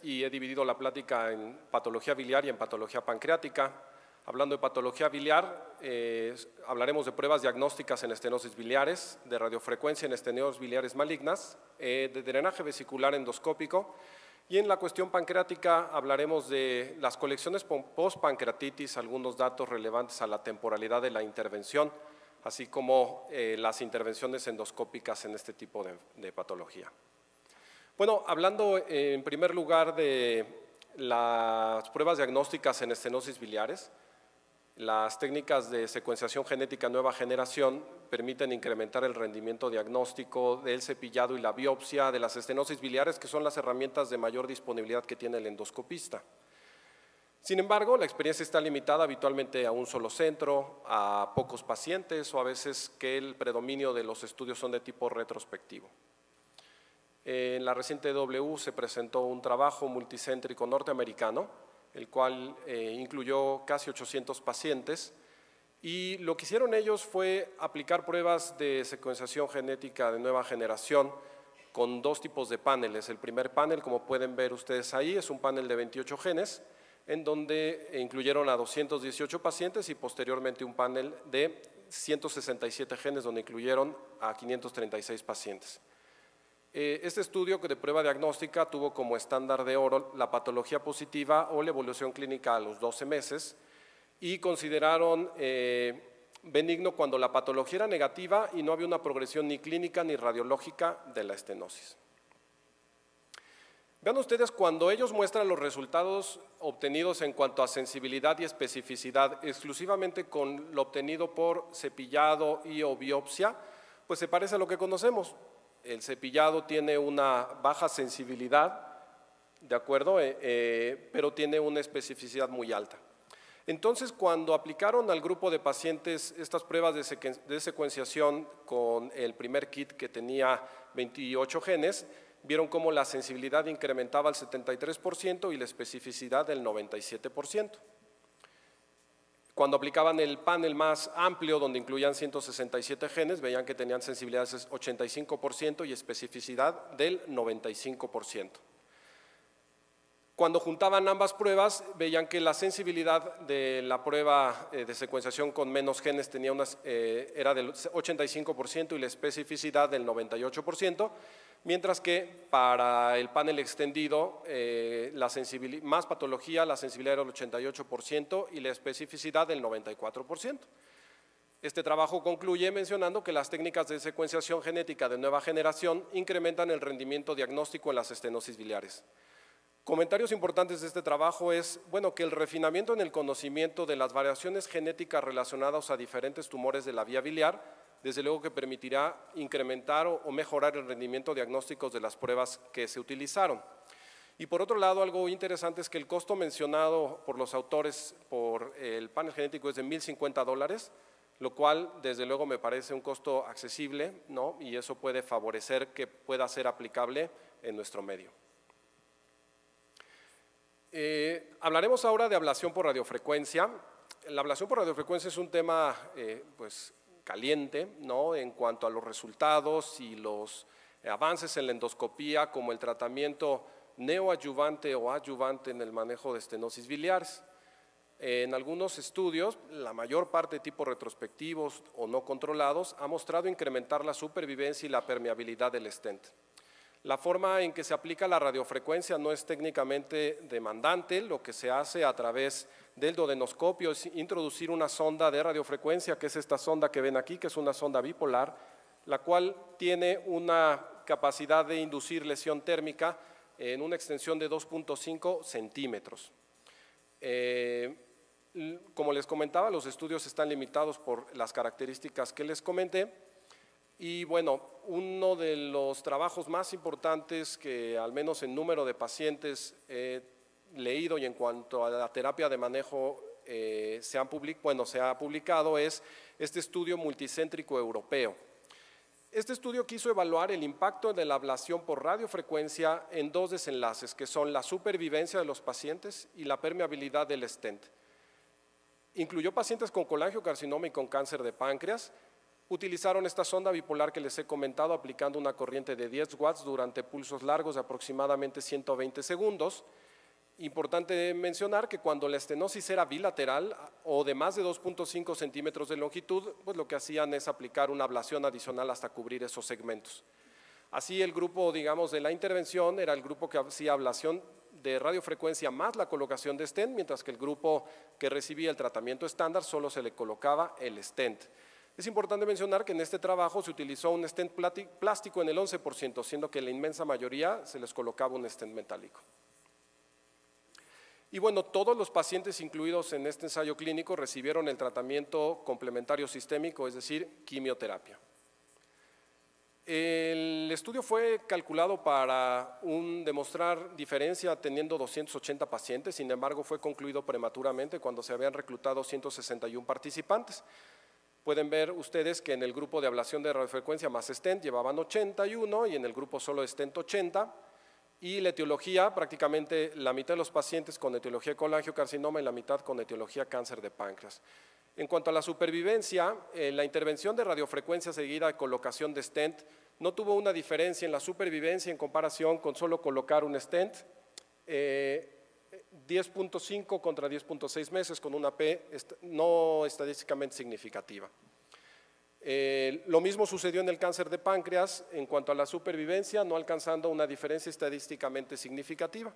y he dividido la plática en patología biliar y en patología pancreática. Hablando de patología biliar, hablaremos de pruebas diagnósticas en estenosis biliares, de radiofrecuencia en estenosis biliares malignas, de drenaje vesicular endoscópico, y en la cuestión pancreática hablaremos de las colecciones post-pancreatitis, algunos datos relevantes a la temporalidad de la intervención, así como las intervenciones endoscópicas en este tipo de patología. Bueno, hablando en primer lugar de las pruebas diagnósticas en estenosis biliares, las técnicas de secuenciación genética nueva generación permiten incrementar el rendimiento diagnóstico del cepillado y la biopsia de las estenosis biliares, que son las herramientas de mayor disponibilidad que tiene el endoscopista. Sin embargo, la experiencia está limitada habitualmente a un solo centro, a pocos pacientes o a veces que el predominio de los estudios son de tipo retrospectivo. En la reciente W se presentó un trabajo multicéntrico norteamericano, el cual incluyó casi 800 pacientes, y lo que hicieron ellos fue aplicar pruebas de secuenciación genética de nueva generación con dos tipos de paneles. El primer panel, como pueden ver ustedes ahí, es un panel de 28 genes, en donde incluyeron a 218 pacientes y posteriormente un panel de 167 genes, donde incluyeron a 536 pacientes. Este estudio de prueba diagnóstica tuvo como estándar de oro la patología positiva o la evolución clínica a los 12 meses y consideraron benigno cuando la patología era negativa y no había una progresión ni clínica ni radiológica de la estenosis. Vean ustedes, cuando ellos muestran los resultados obtenidos en cuanto a sensibilidad y especificidad exclusivamente con lo obtenido por cepillado y o biopsia, pues se parece a lo que conocemos. El cepillado tiene una baja sensibilidad, ¿de acuerdo? Pero tiene una especificidad muy alta. Entonces, cuando aplicaron al grupo de pacientes estas pruebas de secuenciación con el primer kit que tenía 28 genes, vieron cómo la sensibilidad incrementaba al 73% y la especificidad del 97%. Cuando aplicaban el panel más amplio, donde incluían 167 genes, veían que tenían sensibilidad del 85% y especificidad del 95%. Cuando juntaban ambas pruebas, veían que la sensibilidad de la prueba de secuenciación con menos genes era del 85% y la especificidad del 98%, mientras que para el panel extendido, más patología, la sensibilidad era del 88% y la especificidad del 94%. Este trabajo concluye mencionando que las técnicas de secuenciación genética de nueva generación incrementan el rendimiento diagnóstico en las estenosis biliares. Comentarios importantes de este trabajo es, bueno, que el refinamiento en el conocimiento de las variaciones genéticas relacionadas a diferentes tumores de la vía biliar, desde luego que permitirá incrementar o mejorar el rendimiento diagnóstico de las pruebas que se utilizaron. Y por otro lado, algo interesante es que el costo mencionado por los autores por el panel genético es de $1,050, lo cual desde luego me parece un costo accesible, ¿no? Y eso puede favorecer que pueda ser aplicable en nuestro medio. Hablaremos ahora de ablación por radiofrecuencia. La ablación por radiofrecuencia es un tema pues, caliente, ¿no? En cuanto a los resultados y los avances en la endoscopía, como el tratamiento neoadyuvante o adyuvante en el manejo de estenosis biliares. En algunos estudios, la mayor parte de tipos retrospectivos o no controlados ha mostrado incrementar la supervivencia y la permeabilidad del stent. La forma en que se aplica la radiofrecuencia no es técnicamente demandante. Lo que se hace a través del duodenoscopio es introducir una sonda de radiofrecuencia, que es esta sonda que ven aquí, que es una sonda bipolar, la cual tiene una capacidad de inducir lesión térmica en una extensión de 2.5 centímetros. Como les comentaba, los estudios están limitados por las características que les comenté. Y bueno, uno de los trabajos más importantes que al menos en número de pacientes he leído y en cuanto a la terapia de manejo se ha publicado es este estudio multicéntrico europeo. Este estudio quiso evaluar el impacto de la ablación por radiofrecuencia en dos desenlaces, que son la supervivencia de los pacientes y la permeabilidad del stent. Incluyó pacientes con colangiocarcinoma y con cáncer de páncreas, Utilizaron esta sonda bipolar que les he comentado aplicando una corriente de 10 watts durante pulsos largos de aproximadamente 120 segundos. Importante mencionar que cuando la estenosis era bilateral o de más de 2.5 centímetros de longitud, pues lo que hacían es aplicar una ablación adicional hasta cubrir esos segmentos. Así el grupo, digamos, de la intervención era el grupo que hacía ablación de radiofrecuencia más la colocación de stent, mientras que el grupo que recibía el tratamiento estándar solo se le colocaba el stent. Es importante mencionar que en este trabajo se utilizó un stent plástico en el 11%, siendo que en la inmensa mayoría se les colocaba un stent metálico. Y bueno, todos los pacientes incluidos en este ensayo clínico recibieron el tratamiento complementario sistémico, es decir, quimioterapia. El estudio fue calculado para demostrar diferencia teniendo 280 pacientes, sin embargo fue concluido prematuramente cuando se habían reclutado 161 participantes. Pueden ver ustedes que en el grupo de ablación de radiofrecuencia más stent llevaban 81 y en el grupo solo de stent 80. Y la etiología, prácticamente la mitad de los pacientes con etiología de colangiocarcinoma y la mitad con etiología cáncer de páncreas. En cuanto a la supervivencia, la intervención de radiofrecuencia seguida de colocación de stent no tuvo una diferencia en la supervivencia en comparación con solo colocar un stent, 10.5 contra 10.6 meses con una P no estadísticamente significativa. Lo mismo sucedió en el cáncer de páncreas en cuanto a la supervivencia, no alcanzando una diferencia estadísticamente significativa.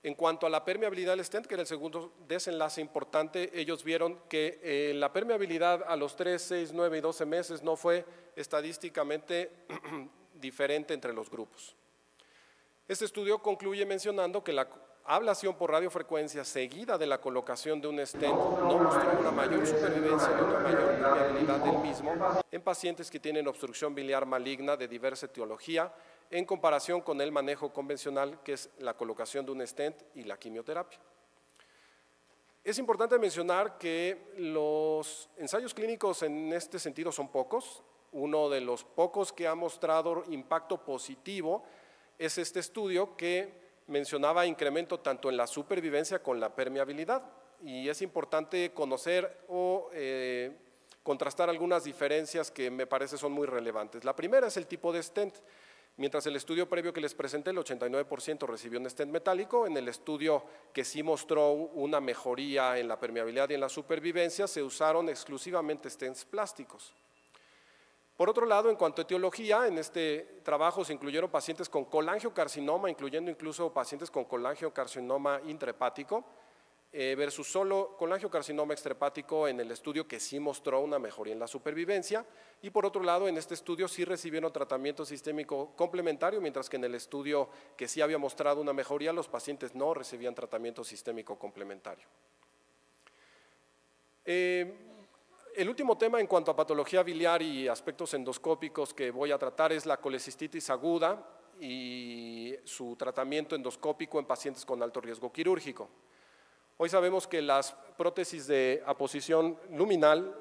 En cuanto a la permeabilidad del stent, que era el segundo desenlace importante, ellos vieron que la permeabilidad a los 3, 6, 9 y 12 meses no fue estadísticamente diferente entre los grupos. Este estudio concluye mencionando que la ablación por radiofrecuencia seguida de la colocación de un stent no mostró una mayor supervivencia ni una mayor permeabilidad del mismo en pacientes que tienen obstrucción biliar maligna de diversa etiología en comparación con el manejo convencional que es la colocación de un stent y la quimioterapia. Es importante mencionar que los ensayos clínicos en este sentido son pocos. Uno de los pocos que ha mostrado impacto positivo es este estudio que mencionaba incremento tanto en la supervivencia con la permeabilidad y es importante conocer o contrastar algunas diferencias que me parece son muy relevantes. La primera es el tipo de stent. Mientras el estudio previo que les presenté, el 89% recibió un stent metálico, en el estudio que sí mostró una mejoría en la permeabilidad y en la supervivencia, se usaron exclusivamente stents plásticos. Por otro lado, en cuanto a etiología, en este trabajo se incluyeron pacientes con colangiocarcinoma, incluyendo incluso pacientes con colangiocarcinoma intrahepático, versus solo colangiocarcinoma extrahepático en el estudio que sí mostró una mejoría en la supervivencia. Y por otro lado, en este estudio sí recibieron tratamiento sistémico complementario, mientras que en el estudio que sí había mostrado una mejoría, los pacientes no recibían tratamiento sistémico complementario. El último tema en cuanto a patología biliar y aspectos endoscópicos que voy a tratar es la colecistitis aguda y su tratamiento endoscópico en pacientes con alto riesgo quirúrgico. Hoy sabemos que las prótesis de aposición luminal,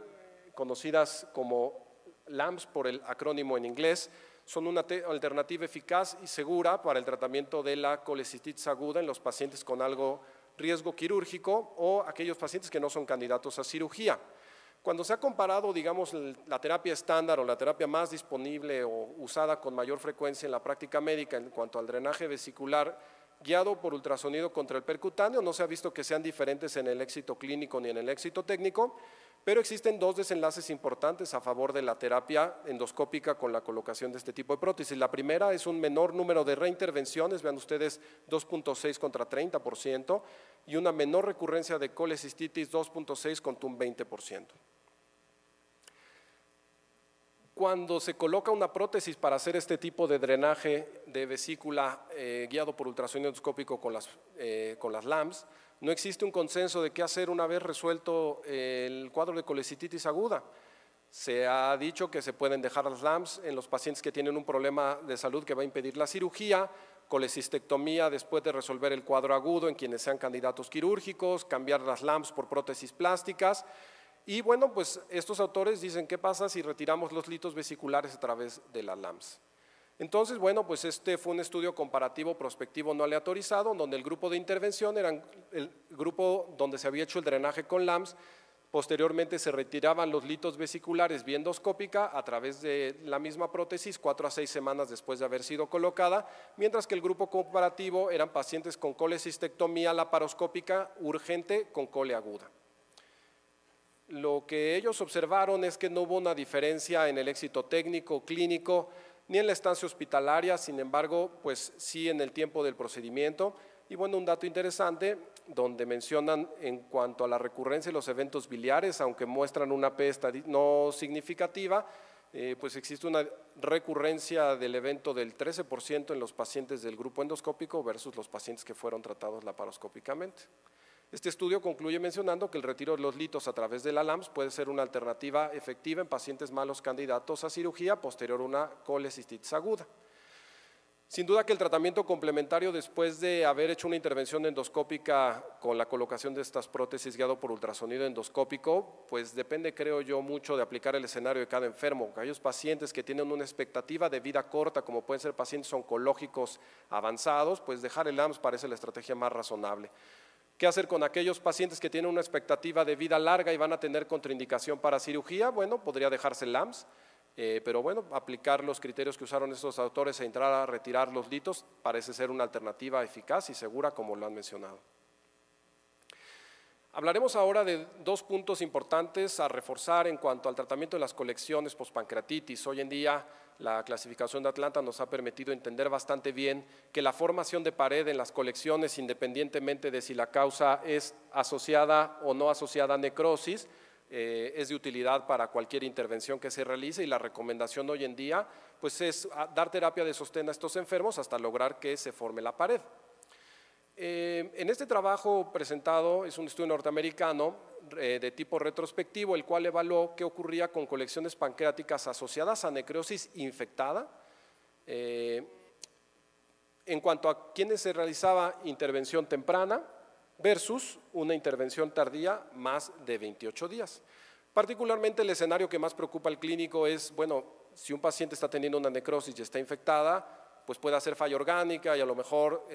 conocidas como LAMS por el acrónimo en inglés, son una alternativa eficaz y segura para el tratamiento de la colecistitis aguda en los pacientes con algo riesgo quirúrgico o aquellos pacientes que no son candidatos a cirugía. Cuando se ha comparado, digamos, la terapia estándar o la terapia más disponible o usada con mayor frecuencia en la práctica médica en cuanto al drenaje vesicular guiado por ultrasonido contra el percutáneo, no se ha visto que sean diferentes en el éxito clínico ni en el éxito técnico, pero existen dos desenlaces importantes a favor de la terapia endoscópica con la colocación de este tipo de prótesis. La primera es un menor número de reintervenciones, vean ustedes 2.6 contra 30%, y una menor recurrencia de colecistitis 2.6 contra un 20%. Cuando se coloca una prótesis para hacer este tipo de drenaje de vesícula guiado por ultrasonido endoscópico con las LAMS, no existe un consenso de qué hacer una vez resuelto el cuadro de colecistitis aguda. Se ha dicho que se pueden dejar las LAMS en los pacientes que tienen un problema de salud que va a impedir la cirugía, colecistectomía después de resolver el cuadro agudo en quienes sean candidatos quirúrgicos, cambiar las LAMS por prótesis plásticas. Y bueno, pues estos autores dicen, ¿qué pasa si retiramos los litos vesiculares a través de las LAMS? Entonces, bueno, pues este fue un estudio comparativo prospectivo no aleatorizado, donde el grupo de intervención era el grupo donde se había hecho el drenaje con LAMS, Posteriormente se retiraban los litos vesiculares vía endoscópica a través de la misma prótesis 4 a 6 semanas después de haber sido colocada, mientras que el grupo comparativo eran pacientes con colecistectomía laparoscópica urgente con cole aguda. Lo que ellos observaron es que no hubo una diferencia en el éxito técnico, clínico, ni en la estancia hospitalaria, sin embargo, pues sí en el tiempo del procedimiento. Y bueno, un dato interesante, donde mencionan en cuanto a la recurrencia de los eventos biliares, aunque muestran una P no significativa, pues existe una recurrencia del evento del 13% en los pacientes del grupo endoscópico versus los pacientes que fueron tratados laparoscópicamente. Este estudio concluye mencionando que el retiro de los litos a través de la LAMS puede ser una alternativa efectiva en pacientes malos candidatos a cirugía posterior a una colecistitis aguda. Sin duda que el tratamiento complementario después de haber hecho una intervención endoscópica con la colocación de estas prótesis guiado por ultrasonido endoscópico, pues depende, creo yo, mucho de aplicar el escenario de cada enfermo. Aquellos pacientes que tienen una expectativa de vida corta, como pueden ser pacientes oncológicos avanzados, pues dejar el LAMS parece la estrategia más razonable. ¿Qué hacer con aquellos pacientes que tienen una expectativa de vida larga y van a tener contraindicación para cirugía? Bueno, podría dejarse el LAMS. Pero bueno, aplicar los criterios que usaron estos autores e entrar a retirar los litos parece ser una alternativa eficaz y segura, como lo han mencionado. Hablaremos ahora de dos puntos importantes a reforzar en cuanto al tratamiento de las colecciones postpancreatitis. Hoy en día la clasificación de Atlanta nos ha permitido entender bastante bien que la formación de pared en las colecciones, independientemente de si la causa es asociada o no asociada a necrosis, es de utilidad para cualquier intervención que se realice, y la recomendación hoy en día pues es dar terapia de sostén a estos enfermos hasta lograr que se forme la pared. En este trabajo presentado es un estudio norteamericano de tipo retrospectivo, el cual evaluó qué ocurría con colecciones pancreáticas asociadas a necrosis infectada en cuanto a quienes se realizaba intervención temprana versus una intervención tardía más de 28 días. Particularmente el escenario que más preocupa al clínico es, bueno, si un paciente está teniendo una necrosis y está infectada, pues puede hacer falla orgánica y a lo mejor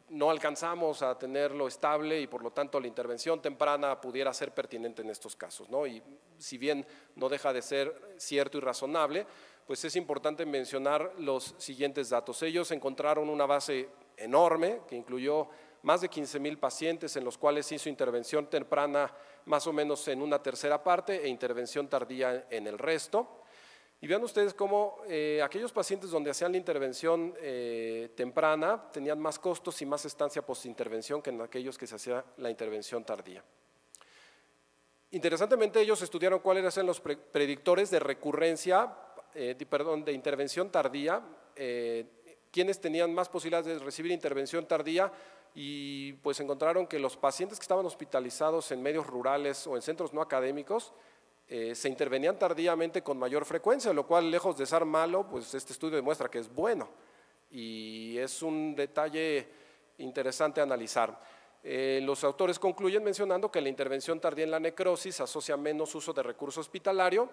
no alcanzamos a tenerlo estable y por lo tanto la intervención temprana pudiera ser pertinente en estos casos, ¿no? Y si bien no deja de ser cierto y razonable, pues es importante mencionar los siguientes datos. Ellos encontraron una base enorme que incluyó más de 15,000 pacientes en los cuales hizo intervención temprana más o menos en una tercera parte e intervención tardía en el resto. Y vean ustedes cómo aquellos pacientes donde hacían la intervención temprana tenían más costos y más estancia postintervención que en aquellos que se hacía la intervención tardía. Interesantemente, ellos estudiaron cuáles eran los predictores de recurrencia, de intervención tardía, quienes tenían más posibilidades de recibir intervención tardía, y pues encontraron que los pacientes que estaban hospitalizados en medios rurales o en centros no académicos se intervenían tardíamente con mayor frecuencia, lo cual, lejos de ser malo, pues este estudio demuestra que es bueno y es un detalle interesante a analizar. Los autores concluyen mencionando que la intervención tardía en la necrosis asocia menos uso de recurso hospitalario,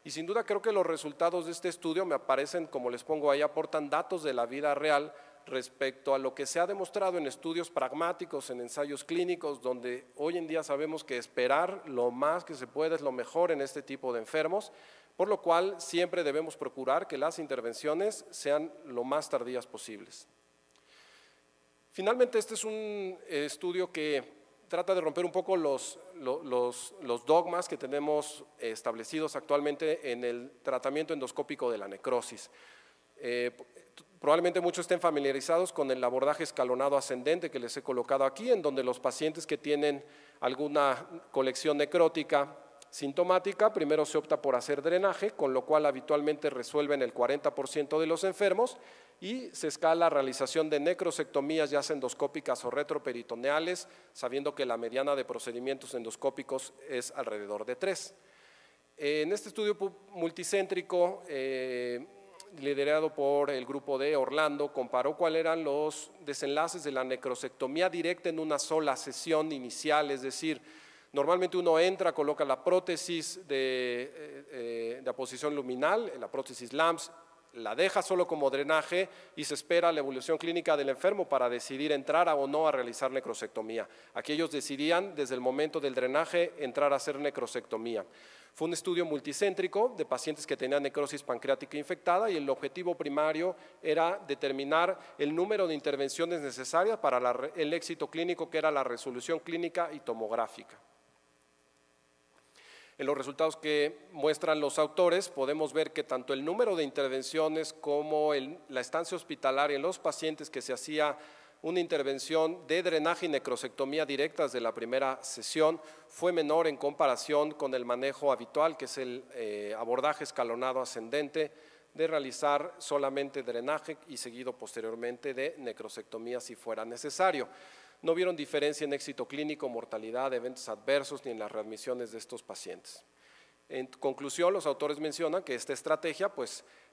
y sin duda creo que los resultados de este estudio, me aparecen, como les pongo ahí, aportan datos de la vida real respecto a lo que se ha demostrado en estudios pragmáticos, en ensayos clínicos, donde hoy en día sabemos que esperar lo más que se puede es lo mejor en este tipo de enfermos, por lo cual siempre debemos procurar que las intervenciones sean lo más tardías posibles. Finalmente, este es un estudio que trata de romper un poco los dogmas que tenemos establecidos actualmente en el tratamiento endoscópico de la necrosis. Probablemente muchos estén familiarizados con el abordaje escalonado ascendente que les he colocado aquí, en donde los pacientes que tienen alguna colección necrótica sintomática, primero se opta por hacer drenaje, con lo cual habitualmente resuelven el 40% de los enfermos, y se escala realización de necrosectomías, ya sea endoscópicas o retroperitoneales, sabiendo que la mediana de procedimientos endoscópicos es alrededor de 3. En este estudio multicéntrico, liderado por el grupo de Orlando, comparó cuáles eran los desenlaces de la necrosectomía directa en una sola sesión inicial, es decir, normalmente uno entra, coloca la prótesis de aposición luminal, la prótesis LAMS, la deja solo como drenaje y se espera la evolución clínica del enfermo para decidir entrar o no a realizar necrosectomía. Aquí ellos decidían desde el momento del drenaje entrar a hacer necrosectomía. Fue un estudio multicéntrico de pacientes que tenían necrosis pancreática infectada y el objetivo primario era determinar el número de intervenciones necesarias para el éxito clínico, que era la resolución clínica y tomográfica. En los resultados que muestran los autores podemos ver que tanto el número de intervenciones como la estancia hospitalaria en los pacientes que se hacía una intervención de drenaje y necrosectomía directas de la primera sesión fue menor en comparación con el manejo habitual, que es el abordaje escalonado ascendente de realizar solamente drenaje y seguido posteriormente de necrosectomía si fuera necesario. No vieron diferencia en éxito clínico, mortalidad, eventos adversos ni en las readmisiones de estos pacientes. En conclusión, los autores mencionan que esta estrategia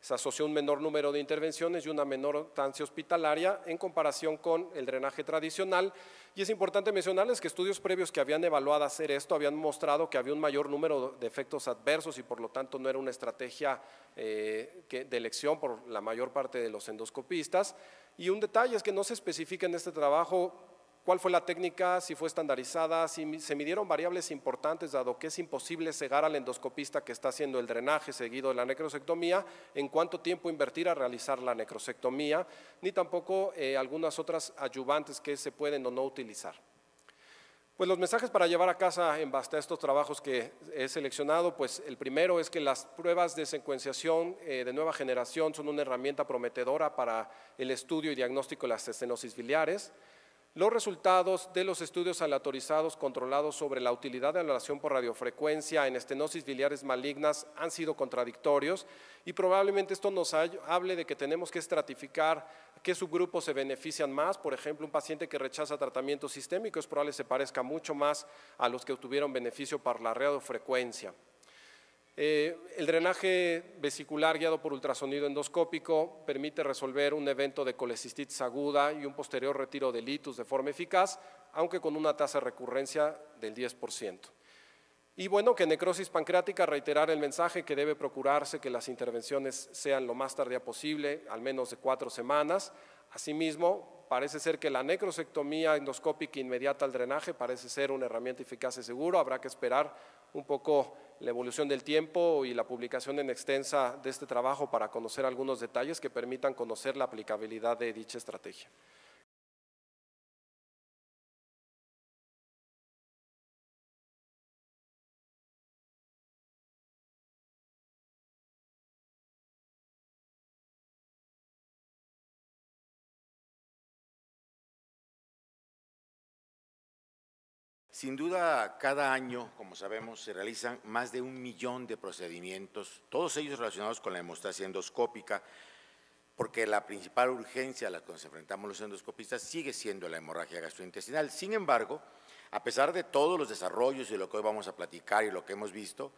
se asoció a un menor número de intervenciones y una menor estancia hospitalaria en comparación con el drenaje tradicional. Y es importante mencionarles que estudios previos que habían evaluado hacer esto habían mostrado que había un mayor número de efectos adversos y por lo tanto no era una estrategia de elección por la mayor parte de los endoscopistas. Y un detalle es que no se especifica en este trabajo cuál fue la técnica, si fue estandarizada, si se midieron variables importantes, dado que es imposible cegar al endoscopista que está haciendo el drenaje seguido de la necrosectomía, en cuánto tiempo invertir a realizar la necrosectomía, ni tampoco algunas otras adyuvantes que se pueden o no utilizar. Pues los mensajes para llevar a casa en base a estos trabajos que he seleccionado, pues el primero es que las pruebas de secuenciación de nueva generación son una herramienta prometedora para el estudio y diagnóstico de las estenosis biliares. Los resultados de los estudios aleatorizados controlados sobre la utilidad de anulación por radiofrecuencia en estenosis biliares malignas han sido contradictorios y probablemente esto nos hable de que tenemos que estratificar qué subgrupos se benefician más. Por ejemplo, un paciente que rechaza tratamiento sistémico es probable que se parezca mucho más a los que obtuvieron beneficio por la radiofrecuencia. El drenaje vesicular guiado por ultrasonido endoscópico permite resolver un evento de colecistitis aguda y un posterior retiro de litus de forma eficaz, aunque con una tasa de recurrencia del 10%. Y bueno, que necrosis pancreática, reiterar el mensaje que debe procurarse que las intervenciones sean lo más tardía posible, al menos de 4 semanas. Asimismo, parece ser que la necrosectomía endoscópica inmediata al drenaje parece ser una herramienta eficaz y segura. Habrá que esperar un poco la evolución del tiempo y la publicación en extensa de este trabajo para conocer algunos detalles que permitan conocer la aplicabilidad de dicha estrategia. Sin duda, cada año, como sabemos, se realizan más de 1 millón de procedimientos, todos ellos relacionados con la hemostasia endoscópica, porque la principal urgencia a la que nos enfrentamos los endoscopistas sigue siendo la hemorragia gastrointestinal. Sin embargo, a pesar de todos los desarrollos y de lo que hoy vamos a platicar y lo que hemos visto,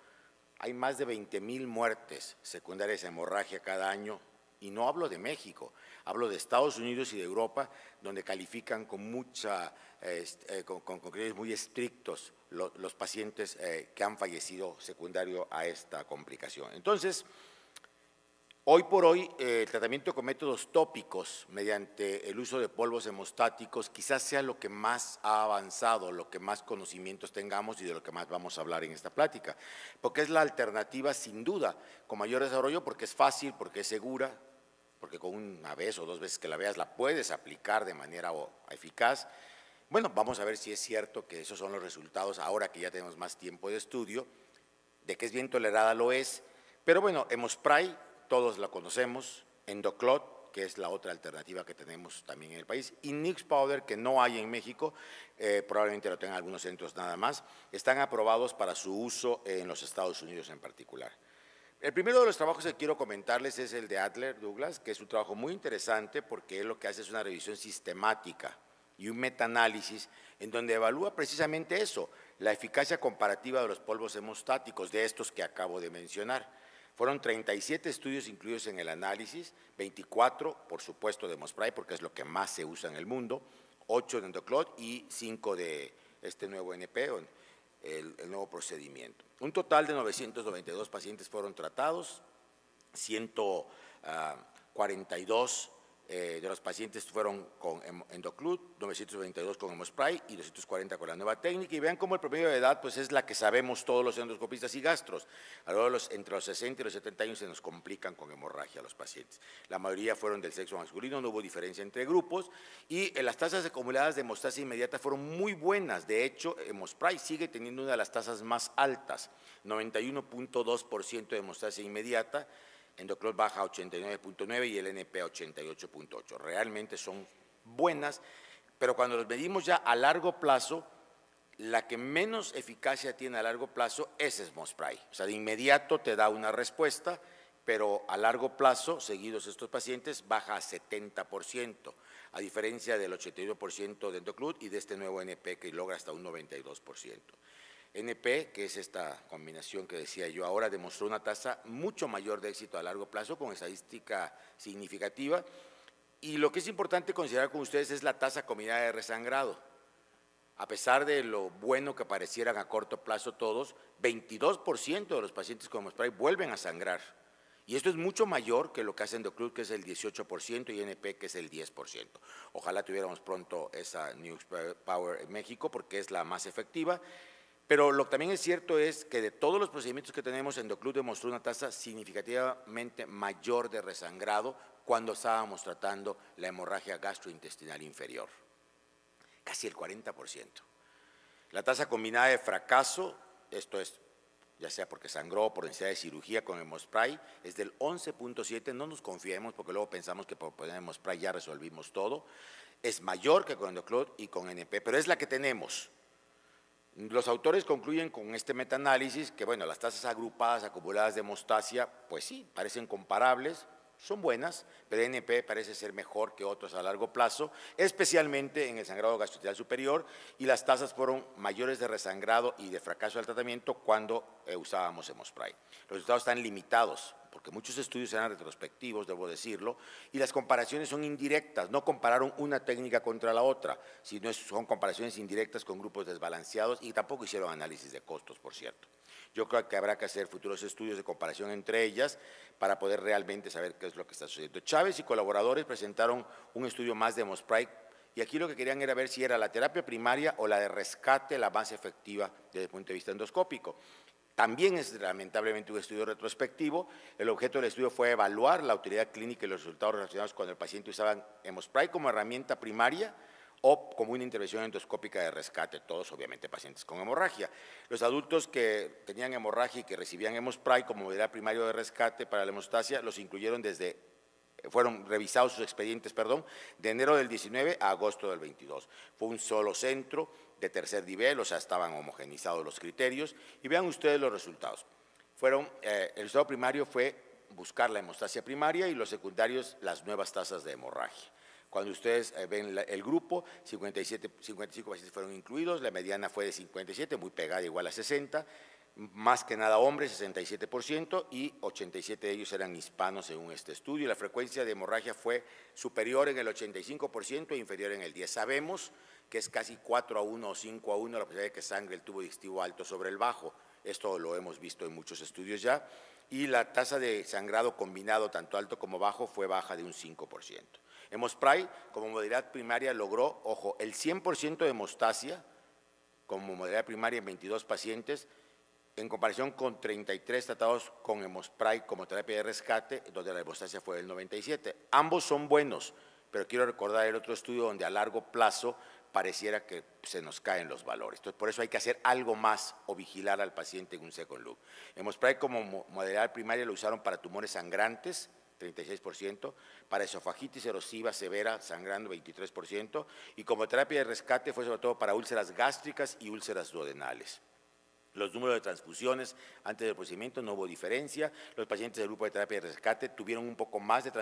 hay más de 20,000 muertes secundarias a hemorragia cada año. Y no hablo de México, hablo de Estados Unidos y de Europa, donde califican con criterios muy estrictos los pacientes que han fallecido secundario a esta complicación. Entonces, hoy por hoy, el tratamiento con métodos tópicos mediante el uso de polvos hemostáticos quizás sea lo que más ha avanzado, lo que más conocimientos tengamos y de lo que más vamos a hablar en esta plática, porque es la alternativa sin duda, con mayor desarrollo, porque es fácil, porque es segura, porque con una vez o 2 veces que la veas la puedes aplicar de manera eficaz. Bueno, vamos a ver si es cierto que esos son los resultados ahora que ya tenemos más tiempo de estudio, de que es bien tolerada lo es, pero bueno, Hemospray, todos la conocemos, Endoclot, que es la otra alternativa que tenemos también en el país, y Nix Powder, que no hay en México, probablemente lo tengan algunos centros nada más, están aprobados para su uso en los Estados Unidos en particular. El primero de los trabajos que quiero comentarles es el de Adler Douglas, que es un trabajo muy interesante porque él lo que hace es una revisión sistemática y un metaanálisis en donde evalúa precisamente eso, la eficacia comparativa de los polvos hemostáticos, de estos que acabo de mencionar. Fueron 37 estudios incluidos en el análisis, 24, por supuesto, de Hemospray, porque es lo que más se usa en el mundo, 8 de Endoclot y 5 de este nuevo NP, el nuevo procedimiento. Un total de 992 pacientes fueron tratados, 100 42 de los pacientes fueron con Endoclut, 922 con Hemospray y 240 con la nueva técnica. Y vean cómo el promedio de edad pues, es la que sabemos todos los endoscopistas y gastros. Entre los 60 y los 70 años se nos complican con hemorragia los pacientes. La mayoría fueron del sexo masculino, no hubo diferencia entre grupos y las tasas acumuladas de hemostasia inmediata fueron muy buenas. De hecho, Hemospray sigue teniendo una de las tasas más altas, 91.2% de hemostasia inmediata. Endoclut baja a 89.9 y el NP a 88.8. Realmente son buenas, pero cuando los medimos ya a largo plazo, la que menos eficacia tiene a largo plazo es Hemospray. O sea, de inmediato te da una respuesta, pero a largo plazo, seguidos estos pacientes, baja a 70%, a diferencia del 81% de Endoclut y de este nuevo NP que logra hasta un 92%. NP, que es esta combinación que decía yo ahora, demostró una tasa mucho mayor de éxito a largo plazo con estadística significativa y lo que es importante considerar con ustedes es la tasa combinada de resangrado. A pesar de lo bueno que parecieran a corto plazo todos, 22% de los pacientes con Hemospray vuelven a sangrar y esto es mucho mayor que lo que hace Endoclut, que es el 18% y NP, que es el 10%. Ojalá tuviéramos pronto esa News Power en México porque es la más efectiva. Pero lo que también es cierto es que de todos los procedimientos que tenemos, Endoclut demostró una tasa significativamente mayor de resangrado cuando estábamos tratando la hemorragia gastrointestinal inferior, casi el 40%. La tasa combinada de fracaso, esto es ya sea porque sangró o por necesidad de cirugía con Hemospray, es del 11.7, no nos confiemos porque luego pensamos que por poner Hemospray ya resolvimos todo, es mayor que con Endoclut y con NP, pero es la que tenemos. Los autores concluyen con este metaanálisis que, bueno, las tasas agrupadas acumuladas de hemostasia, pues sí, parecen comparables, son buenas, pero NP parece ser mejor que otros a largo plazo, especialmente en el sangrado gastrointestinal superior, y las tasas fueron mayores de resangrado y de fracaso del tratamiento cuando usábamos Hemospray. Los resultados están limitados, porque muchos estudios eran retrospectivos, debo decirlo, y las comparaciones son indirectas, no compararon una técnica contra la otra, sino son comparaciones indirectas con grupos desbalanceados y tampoco hicieron análisis de costos, por cierto. Yo creo que habrá que hacer futuros estudios de comparación entre ellas para poder realmente saber qué es lo que está sucediendo. Chávez y colaboradores presentaron un estudio más de Hemospray y aquí lo que querían era ver si era la terapia primaria o la de rescate la más efectiva desde el punto de vista endoscópico. También es lamentablemente un estudio retrospectivo. El objeto del estudio fue evaluar la utilidad clínica y los resultados relacionados cuando el paciente usaba Hemospray como herramienta primaria o como una intervención endoscópica de rescate, todos obviamente pacientes con hemorragia. Los adultos que tenían hemorragia y que recibían Hemospray como modalidad primaria de rescate para la hemostasia, los incluyeron fueron revisados sus expedientes, de enero del 19 a agosto del 22. Fue un solo centro de tercer nivel, o sea, estaban homogenizados los criterios, y vean ustedes los resultados. El resultado primario fue buscar la hemostasia primaria y los secundarios las nuevas tasas de hemorragia. Cuando ustedes ven el grupo, 55 pacientes fueron incluidos, la mediana fue de 57, muy pegada, igual a 60, más que nada hombres, 67%, y 87 de ellos eran hispanos según este estudio. La frecuencia de hemorragia fue superior en el 85% e inferior en el 10%. Sabemos que es casi 4-1 o 5-1 la posibilidad de que sangre el tubo digestivo alto sobre el bajo. Esto lo hemos visto en muchos estudios ya. Y la tasa de sangrado combinado, tanto alto como bajo, fue baja de un 5%. Hemospray, como modalidad primaria, logró, ojo, el 100% de hemostasia como modalidad primaria en 22 pacientes, en comparación con 33 tratados con Hemospray como terapia de rescate, donde la hemostasia fue del 97%. Ambos son buenos, pero quiero recordar el otro estudio donde a largo plazo pareciera que se nos caen los valores. Entonces, por eso hay que hacer algo más o vigilar al paciente en un second look. Hemospray como modalidad primaria lo usaron para tumores sangrantes, 36%, para esofagitis erosiva severa, sangrando 23%, y como terapia de rescate fue sobre todo para úlceras gástricas y úlceras duodenales. Los números de transfusiones antes del procedimiento no hubo diferencia. Los pacientes del grupo de terapia de rescate tuvieron un poco más de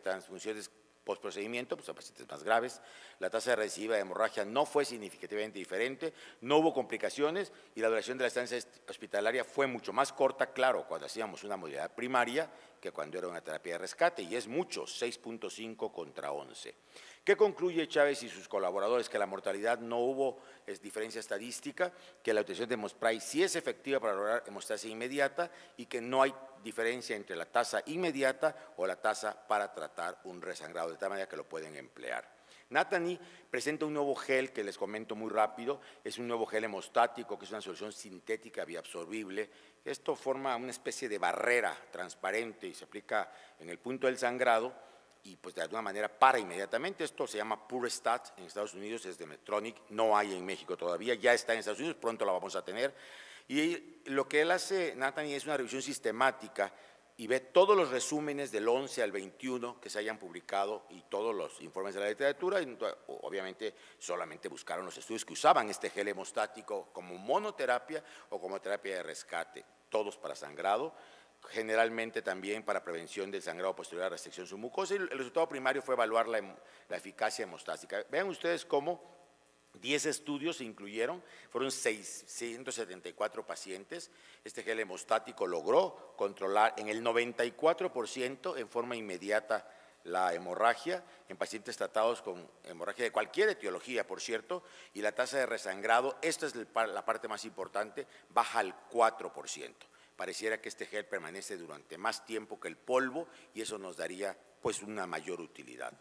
transfusiones postprocedimiento, pues son pacientes más graves. La tasa de recidiva de hemorragia no fue significativamente diferente, no hubo complicaciones y la duración de la estancia hospitalaria fue mucho más corta, claro, cuando hacíamos una modalidad primaria que cuando era una terapia de rescate, y es mucho, 6.5 contra 11. ¿Qué concluye Chávez y sus colaboradores? Que la mortalidad no hubo diferencia estadística, que la utilización de Hemospray sí es efectiva para lograr hemostasia inmediata y que no hay diferencia entre la tasa inmediata o la tasa para tratar un resangrado, de tal manera que lo pueden emplear. Natani presenta un nuevo gel que les comento muy rápido, es un nuevo gel hemostático que es una solución sintética bioabsorbible. Esto forma una especie de barrera transparente y se aplica en el punto del sangrado y pues de alguna manera para inmediatamente. Esto se llama Purestat en Estados Unidos, es de Medtronic, no hay en México todavía, ya está en Estados Unidos, pronto la vamos a tener. Y lo que él hace, Natani, es una revisión sistemática y ve todos los resúmenes del 11 al 21 que se hayan publicado y todos los informes de la literatura. Y obviamente solamente buscaron los estudios que usaban este gel hemostático como monoterapia o como terapia de rescate, todos para sangrado, generalmente también para prevención del sangrado posterior a restricción submucosa. Y el resultado primario fue evaluar la eficacia hemostática. Vean ustedes cómo 10 estudios se incluyeron, fueron 674 pacientes. Este gel hemostático logró controlar en el 94% en forma inmediata la hemorragia en pacientes tratados con hemorragia de cualquier etiología, por cierto, y la tasa de resangrado, esta es la parte más importante, baja al 4%. Pareciera que este gel permanece durante más tiempo que el polvo y eso nos daría pues una mayor utilidad.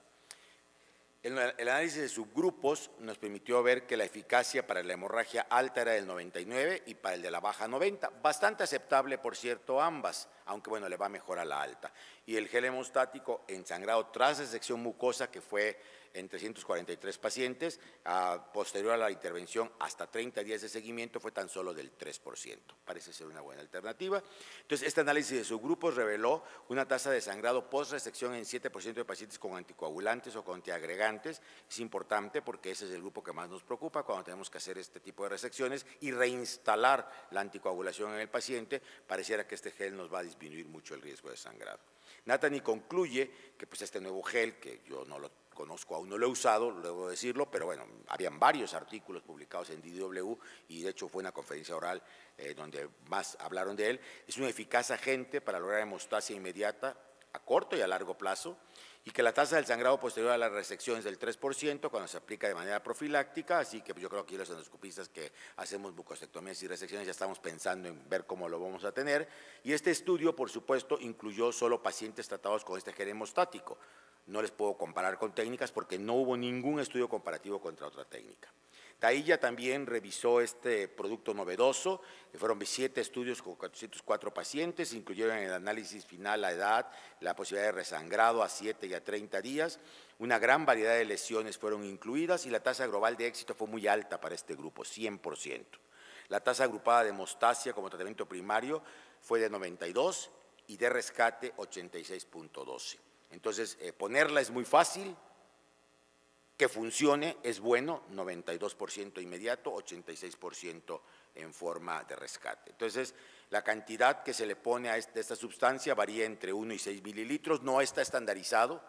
El análisis de subgrupos nos permitió ver que la eficacia para la hemorragia alta era del 99 y para el de la baja 90, bastante aceptable, por cierto, ambas, aunque bueno, le va mejor a la alta. Y el gel hemostático en sangrado tras resección mucosa, que fue en 343 pacientes, posterior a la intervención hasta 30 días de seguimiento, fue tan solo del 3%. Parece ser una buena alternativa. Entonces, este análisis de subgrupos reveló una tasa de sangrado post-resección en 7% de pacientes con anticoagulantes o con antiagregantes. Es importante porque ese es el grupo que más nos preocupa cuando tenemos que hacer este tipo de resecciones y reinstalar la anticoagulación en el paciente. Pareciera que este gel nos va a disminuir mucho el riesgo de sangrado. Natani concluye que pues, este nuevo gel, que yo no lo conozco, aún no lo he usado, debo decirlo, pero bueno, habían varios artículos publicados en DDW y de hecho fue una conferencia oral donde más hablaron de él. Es un eficaz agente para lograr hemostasia inmediata a corto y a largo plazo y que la tasa del sangrado posterior a la resección es del 3% cuando se aplica de manera profiláctica, así que yo creo que los endoscopistas que hacemos bucostectomías y resecciones ya estamos pensando en ver cómo lo vamos a tener. Y este estudio, por supuesto, incluyó solo pacientes tratados con este gel hemostático. No les puedo comparar con técnicas porque no hubo ningún estudio comparativo contra otra técnica. Tailla también revisó este producto novedoso, fueron 7 estudios con 404 pacientes, incluyeron en el análisis final la edad, la posibilidad de resangrado a 7 y a 30 días, una gran variedad de lesiones fueron incluidas y la tasa global de éxito fue muy alta para este grupo, 100%. La tasa agrupada de hemostasia como tratamiento primario fue de 92 y de rescate 86.12. Entonces, ponerla es muy fácil, que funcione es bueno, 92% inmediato, 86% en forma de rescate. Entonces, la cantidad que se le pone a esta sustancia varía entre 1 y 6 mililitros, no está estandarizado,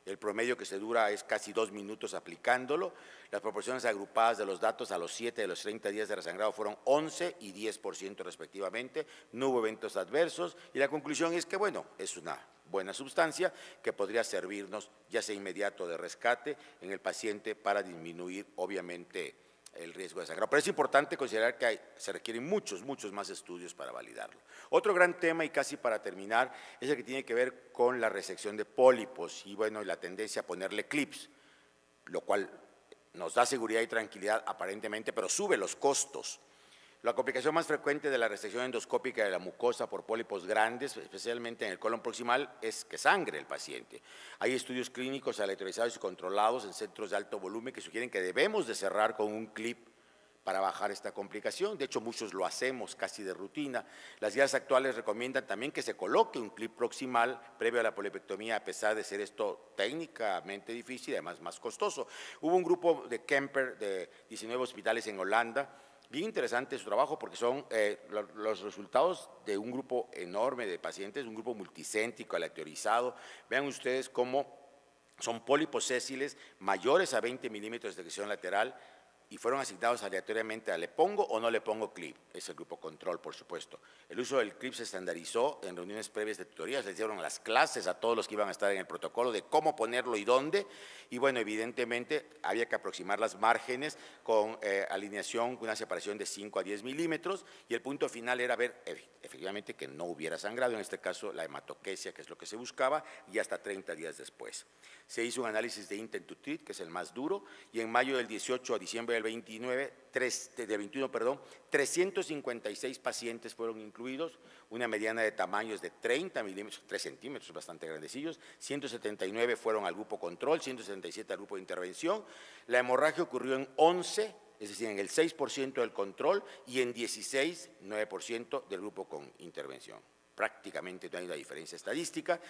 el promedio que se dura es casi 2 minutos aplicándolo, las proporciones agrupadas de los datos a los 7 de los 30 días de resangrado fueron 11 y 10% respectivamente, no hubo eventos adversos y la conclusión es que, bueno, es una buena sustancia que podría servirnos ya sea inmediato de rescate en el paciente para disminuir obviamente el riesgo de sangrado. Pero es importante considerar que se requieren muchos más estudios para validarlo. Otro gran tema y casi para terminar es el que tiene que ver con la resección de pólipos y bueno, la tendencia a ponerle clips, lo cual nos da seguridad y tranquilidad aparentemente, pero sube los costos. La complicación más frecuente de la resección endoscópica de la mucosa por pólipos grandes, especialmente en el colon proximal, es que sangre el paciente. Hay estudios clínicos aleatorizados y controlados en centros de alto volumen que sugieren que debemos de cerrar con un clip para bajar esta complicación. De hecho, muchos lo hacemos casi de rutina. Las guías actuales recomiendan también que se coloque un clip proximal previo a la polipectomía, a pesar de ser esto técnicamente difícil y además más costoso. Hubo un grupo de Kemper de 19 hospitales en Holanda. Bien interesante su trabajo porque son los resultados de un grupo enorme de pacientes, un grupo multicéntrico, aleatorizado. Vean ustedes cómo son pólipos sésiles mayores a 20 milímetros de sección lateral, y fueron asignados aleatoriamente a le pongo o no le pongo clip, es el grupo control, por supuesto. El uso del clip se estandarizó en reuniones previas de tutorías, les dieron las clases a todos los que iban a estar en el protocolo de cómo ponerlo y dónde, y bueno, evidentemente había que aproximar las márgenes con alineación, con una separación de 5 a 10 milímetros, y el punto final era ver efectivamente que no hubiera sangrado, en este caso la hematoquesia, que es lo que se buscaba, y hasta 30 días después. Se hizo un análisis de intent to treat, que es el más duro, y en mayo del 18 a diciembre del 21, 356 pacientes fueron incluidos, una mediana de tamaños de 30 milímetros, 3 centímetros, bastante grandecillos, 179 fueron al grupo control, 177 al grupo de intervención. La hemorragia ocurrió en 11, es decir, en el 6% del control, y en 16, 9% del grupo con intervención. Prácticamente no hay una diferencia estadística,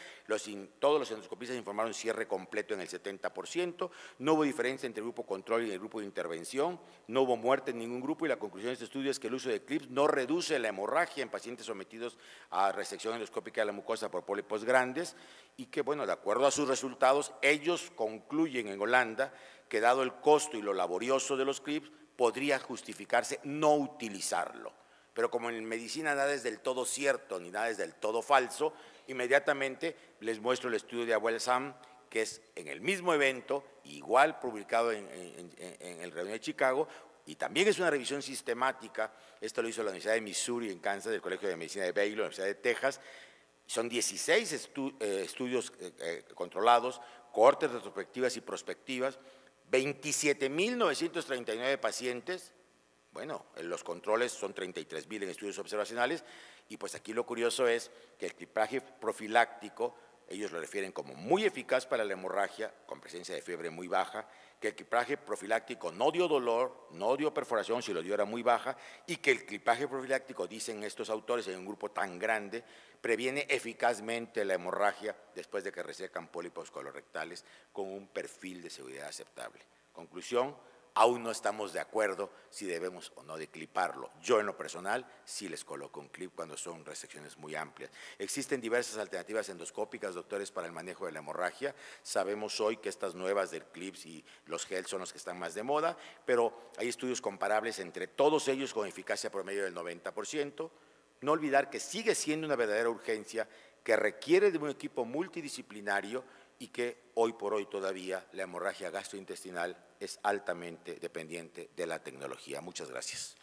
todos los endoscopistas informaron cierre completo en el 70%, no hubo diferencia entre el grupo control y el grupo de intervención, no hubo muerte en ningún grupo, y la conclusión de este estudio es que el uso de clips no reduce la hemorragia en pacientes sometidos a resección endoscópica de la mucosa por pólipos grandes, y que, bueno, de acuerdo a sus resultados, ellos concluyen en Holanda que dado el costo y lo laborioso de los clips, podría justificarse no utilizarlo. Pero como en medicina nada es del todo cierto ni nada es del todo falso, inmediatamente les muestro el estudio de Abuel Sam, que es en el mismo evento, igual publicado en el reunión de Chicago, y también es una revisión sistemática. Esto lo hizo la Universidad de Missouri en Kansas, el Colegio de Medicina de Baylor, la Universidad de Texas. Son 16 estudios controlados, cohortes retrospectivas y prospectivas, 27.939 pacientes. Bueno, los controles son 33.000 en estudios observacionales, y pues aquí lo curioso es que el clipaje profiláctico, ellos lo refieren como muy eficaz para la hemorragia, con presencia de fiebre muy baja, que el clipaje profiláctico no dio dolor, no dio perforación, si lo dio era muy baja, y que el clipaje profiláctico, dicen estos autores en un grupo tan grande, previene eficazmente la hemorragia después de que resecan pólipos colorectales con un perfil de seguridad aceptable. Conclusión: aún no estamos de acuerdo si debemos o no de cliparlo. Yo, en lo personal, sí les coloco un clip cuando son resecciones muy amplias. Existen diversas alternativas endoscópicas, doctores, para el manejo de la hemorragia. Sabemos hoy que estas nuevas del clips y los gel son los que están más de moda, pero hay estudios comparables entre todos ellos con eficacia promedio del 90%. No olvidar que sigue siendo una verdadera urgencia, que requiere de un equipo multidisciplinario, y que hoy por hoy todavía la hemorragia gastrointestinal es altamente dependiente de la tecnología. Muchas gracias.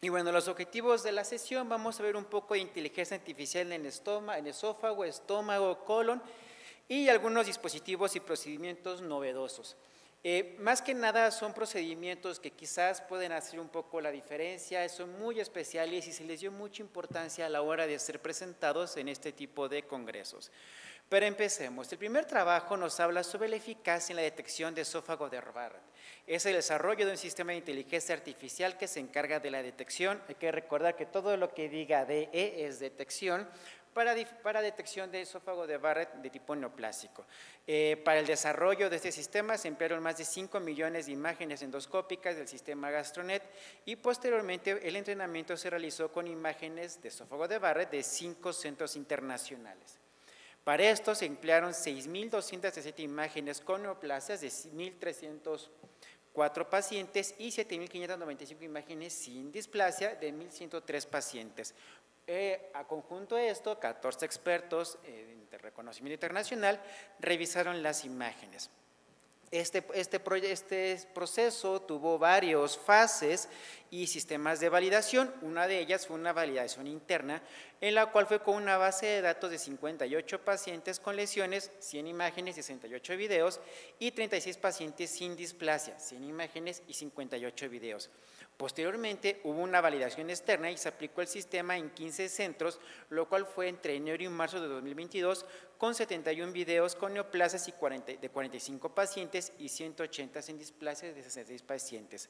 Y bueno, los objetivos de la sesión, vamos a ver un poco de inteligencia artificial en esófago, estómago, colon, y algunos dispositivos y procedimientos novedosos. Más que nada son procedimientos que quizás pueden hacer un poco la diferencia, son muy especiales y se les dio mucha importancia a la hora de ser presentados en este tipo de congresos. Pero empecemos. El primer trabajo nos habla sobre la eficacia en la detección de esófago de Barrett. Es el desarrollo de un sistema de inteligencia artificial que se encarga de la detección. Hay que recordar que todo lo que diga DE es detección, para detección de esófago de Barrett de tipo neoplásico. Para el desarrollo de este sistema se emplearon más de 5 millones de imágenes endoscópicas del sistema GastroNet, y posteriormente el entrenamiento se realizó con imágenes de esófago de Barrett de 5 centros internacionales. Para esto se emplearon 6.217 imágenes con neoplasias de 1.304 pacientes y 7.595 imágenes sin displasia de 1.103 pacientes. A conjunto de esto, 14 expertos de reconocimiento internacional revisaron las imágenes. Este proceso tuvo varias fases y sistemas de validación. Una de ellas fue una validación interna, en la cual fue con una base de datos de 58 pacientes con lesiones, 100 imágenes, 68 videos, y 36 pacientes sin displasia, 100 imágenes y 58 videos. Posteriormente hubo una validación externa y se aplicó el sistema en 15 centros, lo cual fue entre enero y marzo de 2022, con 71 videos con neoplasias de 45 pacientes y 180 sin displasias de 66 pacientes.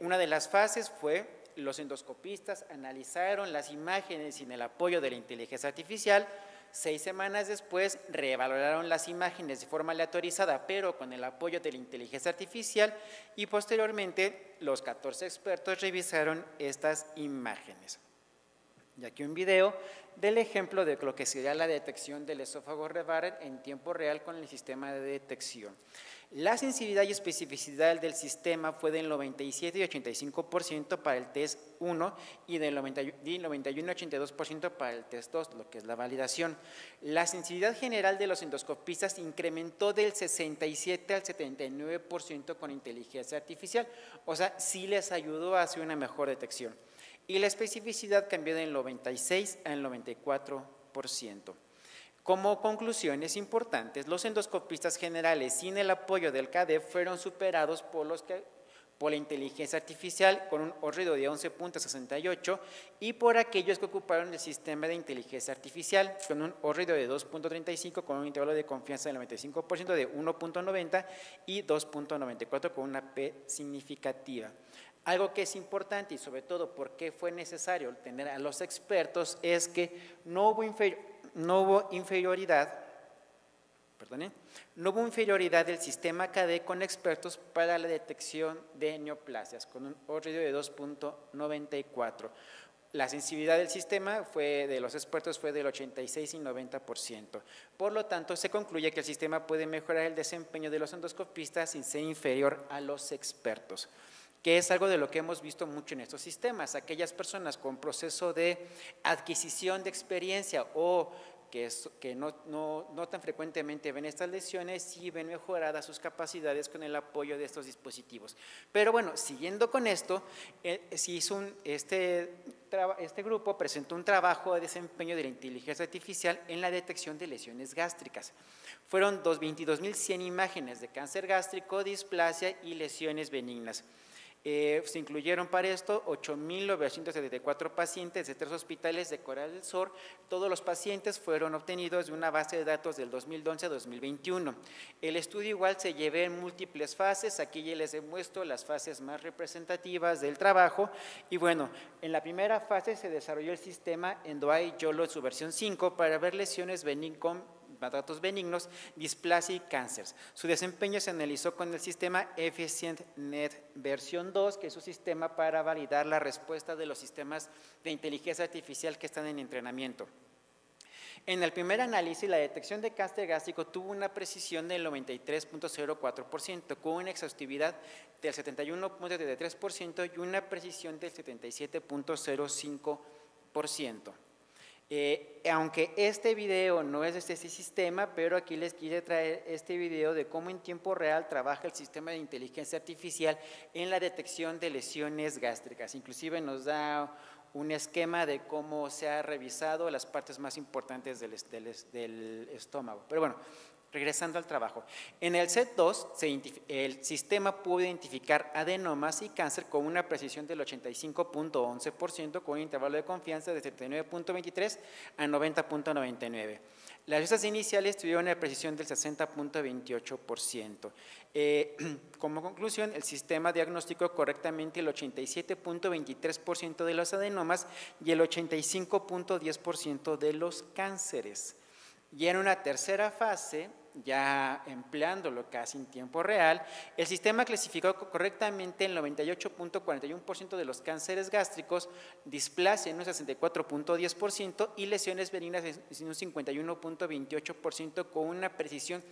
Una de las fases fue los endoscopistas analizaron las imágenes sin el apoyo de la inteligencia artificial. 6 semanas después reevaluaron las imágenes de forma aleatorizada, pero con el apoyo de la inteligencia artificial, y posteriormente los 14 expertos revisaron estas imágenes. Y aquí un video del ejemplo de lo que sería la detección del esófago Rebarret en tiempo real con el sistema de detección. La sensibilidad y especificidad del sistema fue del 97 y 85% para el test 1 y del 91 y 82% para el test 2, lo que es la validación. La sensibilidad general de los endoscopistas incrementó del 67 al 79% con inteligencia artificial, o sea, sí les ayudó a hacer una mejor detección. Y la especificidad cambió del 96 al 94%. Como conclusiones importantes, los endoscopistas generales sin el apoyo del CADEP fueron superados por la inteligencia artificial con un ORRI de 11.68 y por aquellos que ocuparon el sistema de inteligencia artificial con un ORRI de 2.35 con un intervalo de confianza del 95% de 1.90 y 2.94 con una P significativa. Algo que es importante y sobre todo porque fue necesario tener a los expertos es que no hubo inferioridad del sistema KD con expertos para la detección de neoplasias, con un ORRI de 2.94. La sensibilidad del sistema de los expertos fue del 86 y 90%. Por lo tanto, se concluye que el sistema puede mejorar el desempeño de los endoscopistas sin ser inferior a los expertos, que es algo de lo que hemos visto mucho en estos sistemas. Aquellas personas con proceso de adquisición de experiencia o que no tan frecuentemente ven estas lesiones, sí ven mejoradas sus capacidades con el apoyo de estos dispositivos. Pero bueno, siguiendo con esto, este grupo presentó un trabajo de desempeño de la inteligencia artificial en la detección de lesiones gástricas. Fueron 22.100 imágenes de cáncer gástrico, displasia y lesiones benignas. Se incluyeron para esto 8.974 pacientes de 3 hospitales de Corea del Sur. Todos los pacientes fueron obtenidos de una base de datos del 2011 a 2021. El estudio igual se llevó en múltiples fases. Aquí ya les demuestro las fases más representativas del trabajo. Y bueno, en la primera fase se desarrolló el sistema EndoEye-YOLO en su versión 5 para ver lesiones con datos benignos, displasia y cánceres. Su desempeño se analizó con el sistema EfficientNet versión 2, que es un sistema para validar la respuesta de los sistemas de inteligencia artificial que están en entrenamiento. En el primer análisis, la detección de cáncer gástrico tuvo una precisión del 93.04%, con una exhaustividad del 71.73% y una precisión del 77.05%. Aunque este video no es de este sistema, pero aquí les quise traer este video de cómo en tiempo real trabaja el sistema de inteligencia artificial en la detección de lesiones gástricas. Inclusive nos da un esquema de cómo se ha revisado las partes más importantes del estómago. Pero bueno, regresando al trabajo. En el set 2, el sistema pudo identificar adenomas y cáncer con una precisión del 85.11%, con un intervalo de confianza de 79.23 a 90.99. Las listas iniciales tuvieron una precisión del 60.28%. Como conclusión, el sistema diagnosticó correctamente el 87.23% de los adenomas y el 85.10% de los cánceres. Y en una tercera fase, ya empleándolo casi en tiempo real, el sistema clasificó correctamente el 98.41% de los cánceres gástricos, displasia en un 64.10% y lesiones benignas en un 51.28% con una precisión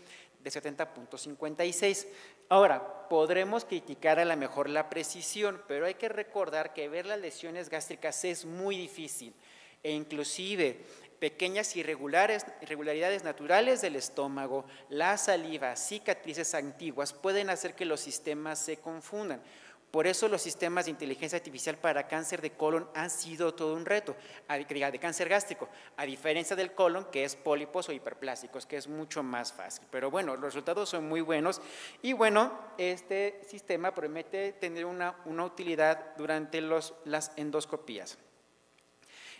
de 70.56. Ahora, podremos criticar a lo mejor la precisión, pero hay que recordar que ver las lesiones gástricas es muy difícil e inclusive pequeñas irregularidades naturales del estómago, la saliva, cicatrices antiguas pueden hacer que los sistemas se confundan. Por eso los sistemas de inteligencia artificial para cáncer de colon han sido todo un reto, de cáncer gástrico, a diferencia del colon, que es pólipos o hiperplásticos, que es mucho más fácil. Pero bueno, los resultados son muy buenos y bueno, este sistema promete tener una utilidad durante las endoscopías.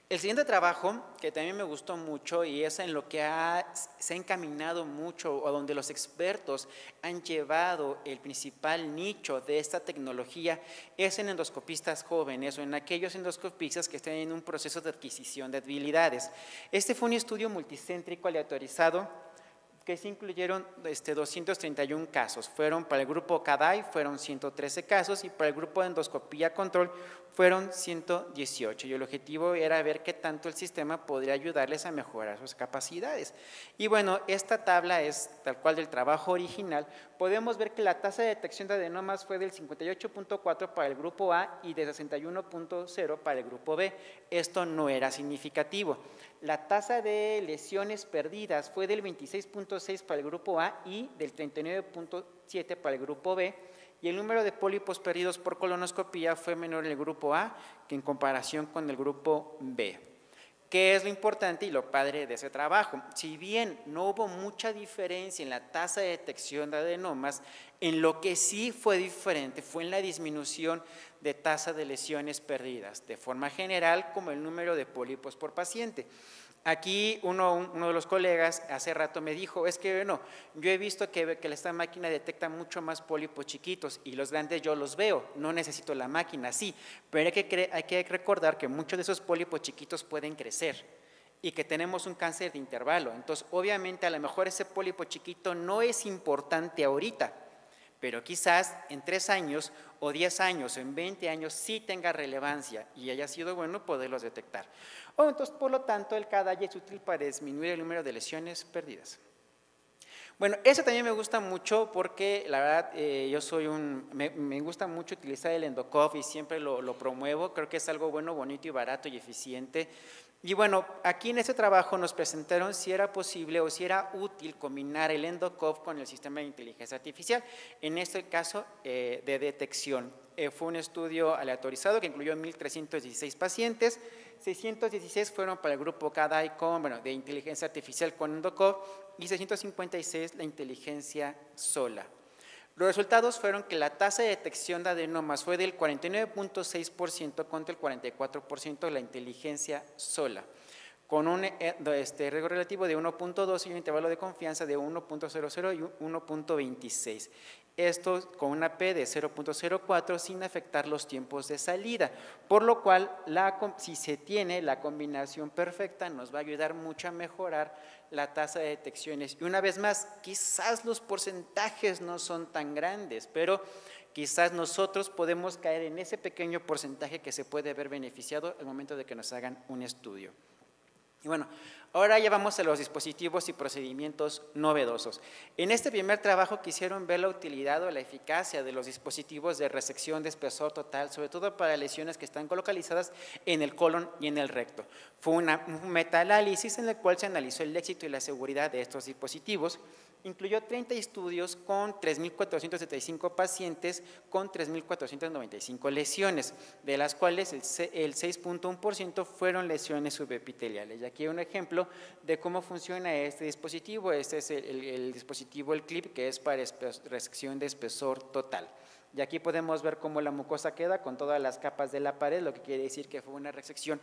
El siguiente trabajo, que también me gustó mucho y es en lo que se ha encaminado mucho o donde los expertos han llevado el principal nicho de esta tecnología, es en endoscopistas jóvenes o en aquellos endoscopistas que están en un proceso de adquisición de habilidades. Este fue un estudio multicéntrico aleatorizado que se incluyeron 231 casos. Fueron para el grupo CADAI, fueron 113 casos, y para el grupo de endoscopía control fueron 118. Y el objetivo era ver qué tanto el sistema podría ayudarles a mejorar sus capacidades. Y bueno, esta tabla es tal cual del trabajo original. Podemos ver que la tasa de detección de adenomas fue del 58.4 para el grupo A y de 61.0 para el grupo B. Esto no era significativo. La tasa de lesiones perdidas fue del 26.6 para el grupo A y del 39.7 para el grupo B, y el número de pólipos perdidos por colonoscopía fue menor en el grupo A que en comparación con el grupo B. ¿Qué es lo importante y lo padre de ese trabajo? Si bien no hubo mucha diferencia en la tasa de detección de adenomas, en lo que sí fue diferente fue en la disminución de tasa de lesiones perdidas, de forma general como el número de pólipos por paciente. Aquí uno de los colegas hace rato me dijo, es que no, yo he visto que esta máquina detecta mucho más pólipos chiquitos y los grandes yo los veo, no necesito la máquina, sí, pero hay que recordar que muchos de esos pólipos chiquitos pueden crecer y que tenemos un cáncer de intervalo. Entonces, obviamente, a lo mejor ese pólipo chiquito no es importante ahorita, pero quizás en 3 años o 10 años o en 20 años sí tenga relevancia y haya sido bueno poderlos detectar. Entonces, por lo tanto, el CADAI es útil para disminuir el número de lesiones perdidas. Bueno, eso también me gusta mucho porque la verdad me gusta mucho utilizar el EndoCoV y siempre lo promuevo. Creo que es algo bueno, bonito y barato y eficiente. Y bueno, aquí en este trabajo nos presentaron si era posible o si era útil combinar el EndoCoV con el sistema de inteligencia artificial, en este caso de detección. Fue un estudio aleatorizado que incluyó 1,316 pacientes, 616 fueron para el grupo CADAI de inteligencia artificial con EndoCoV y 656 la inteligencia sola. Los resultados fueron que la tasa de detección de adenomas fue del 49.6% contra el 44% de la inteligencia sola, con un riesgo relativo de 1.2 y un intervalo de confianza de 1.00 y 1.26. Esto con una P de 0.04 sin afectar los tiempos de salida, por lo cual si se tiene la combinación perfecta nos va a ayudar mucho a mejorar la tasa de detecciones. Y una vez más, quizás los porcentajes no son tan grandes, pero quizás nosotros podemos caer en ese pequeño porcentaje que se puede ver beneficiado al momento de que nos hagan un estudio. Y bueno, ahora ya vamos a los dispositivos y procedimientos novedosos. En este primer trabajo quisieron ver la utilidad o la eficacia de los dispositivos de resección de espesor total, sobre todo para lesiones que están localizadas en el colon y en el recto. Fue un metaanálisis en el cual se analizó el éxito y la seguridad de estos dispositivos. Incluyó 30 estudios con 3.475 pacientes con 3.495 lesiones, de las cuales el 6.1% fueron lesiones subepiteliales. Y aquí hay un ejemplo de cómo funciona este dispositivo. Este es el dispositivo, el clip, que es para resección de espesor total. Y aquí podemos ver cómo la mucosa queda con todas las capas de la pared, lo que quiere decir que fue una resección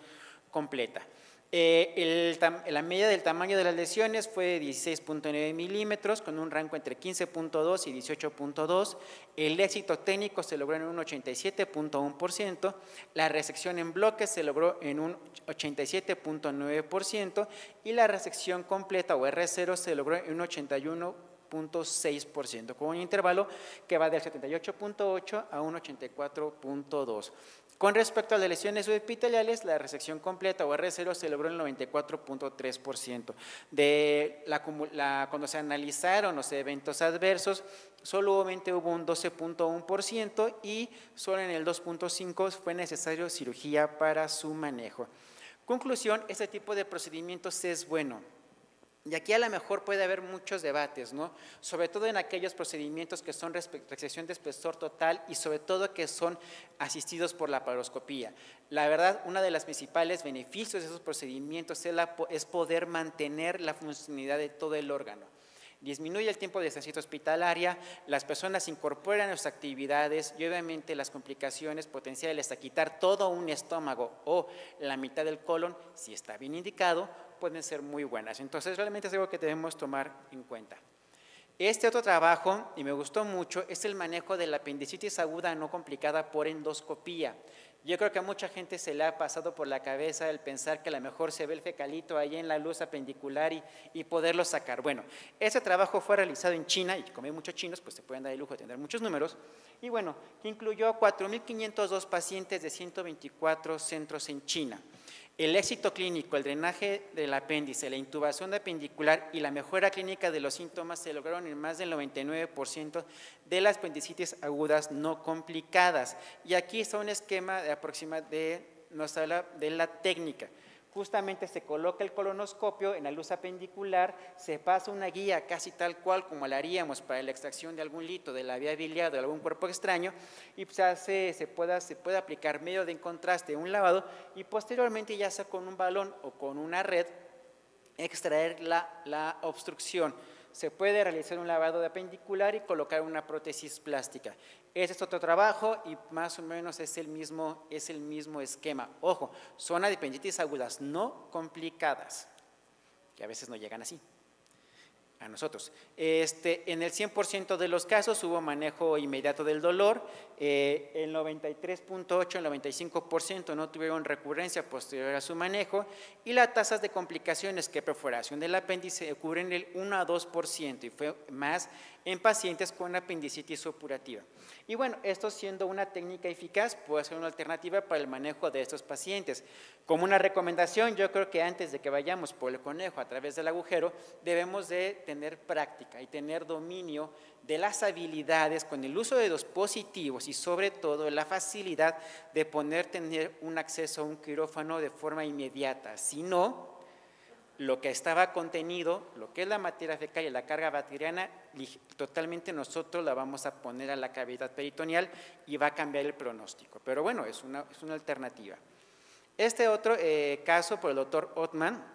completa. La medida del tamaño de las lesiones fue de 16.9 milímetros con un rango entre 15.2 y 18.2. El éxito técnico se logró en un 87.1%. La resección en bloques se logró en un 87.9% y la resección completa o R0 se logró en un 81.6%, con un intervalo que va del 78.8 a un 84.2. Con respecto a las lesiones subepiteliales, la resección completa o R0 se logró en el 94.3%. Cuando se analizaron los eventos adversos, solamente hubo un 12.1% y solo en el 2.5% fue necesario cirugía para su manejo. Conclusión, este tipo de procedimientos es bueno. Y aquí a lo mejor puede haber muchos debates, ¿no? Sobre todo en aquellos procedimientos que son resección de espesor total y sobre todo que son asistidos por la laparoscopía. La verdad, uno de los principales beneficios de esos procedimientos es poder mantener la funcionalidad de todo el órgano. disminuye el tiempo de estancia hospitalaria, las personas se incorporan a sus actividades y obviamente las complicaciones potenciales a quitar todo un estómago o la mitad del colon, si está bien indicado, pueden ser muy buenas. Entonces, realmente es algo que debemos tomar en cuenta. Este otro trabajo, y me gustó mucho, es el manejo de la apendicitis aguda no complicada por endoscopía. Yo creo que a mucha gente se le ha pasado por la cabeza el pensar que a lo mejor se ve el fecalito ahí en la luz apendicular y poderlo sacar. Bueno, ese trabajo fue realizado en China, y como hay muchos chinos, pues se pueden dar el lujo de tener muchos números, y bueno, que incluyó a 4.502 pacientes de 124 centros en China. El éxito clínico, el drenaje del apéndice, la intubación apendicular y la mejora clínica de los síntomas se lograron en más del 99% de las apendicitis agudas no complicadas. Y aquí está un esquema nos habla de la técnica. Justamente se coloca el colonoscopio en la luz apendicular, se pasa una guía casi tal cual como la haríamos para la extracción de algún lito de la vía biliar o de algún cuerpo extraño, y se puede aplicar medio de contraste, un lavado, y posteriormente ya sea con un balón o con una red, extraer la obstrucción. Se puede realizar un lavado de apendicular y colocar una prótesis plástica. Este es otro trabajo y más o menos es el mismo esquema. Ojo, son apendicitis agudas no complicadas, que a veces no llegan así a nosotros. En el 100% de los casos hubo manejo inmediato del dolor, el 93.8, el 95% no tuvieron recurrencia posterior a su manejo, y las tasas de complicaciones que perforación del apéndice cubren el 1 a 2%, y fue más en pacientes con apendicitis supurativa. Y bueno, esto siendo una técnica eficaz puede ser una alternativa para el manejo de estos pacientes. Como una recomendación, yo creo que antes de que vayamos por el conejo a través del agujero, debemos de tener práctica y tener dominio de las habilidades con el uso de dispositivos y sobre todo la facilidad de tener un acceso a un quirófano de forma inmediata. Si no, lo que estaba contenido, lo que es la materia fecal y la carga bacteriana, totalmente nosotros la vamos a poner a la cavidad peritoneal y va a cambiar el pronóstico. Pero bueno, es una alternativa. Este otro caso por el doctor Ottman,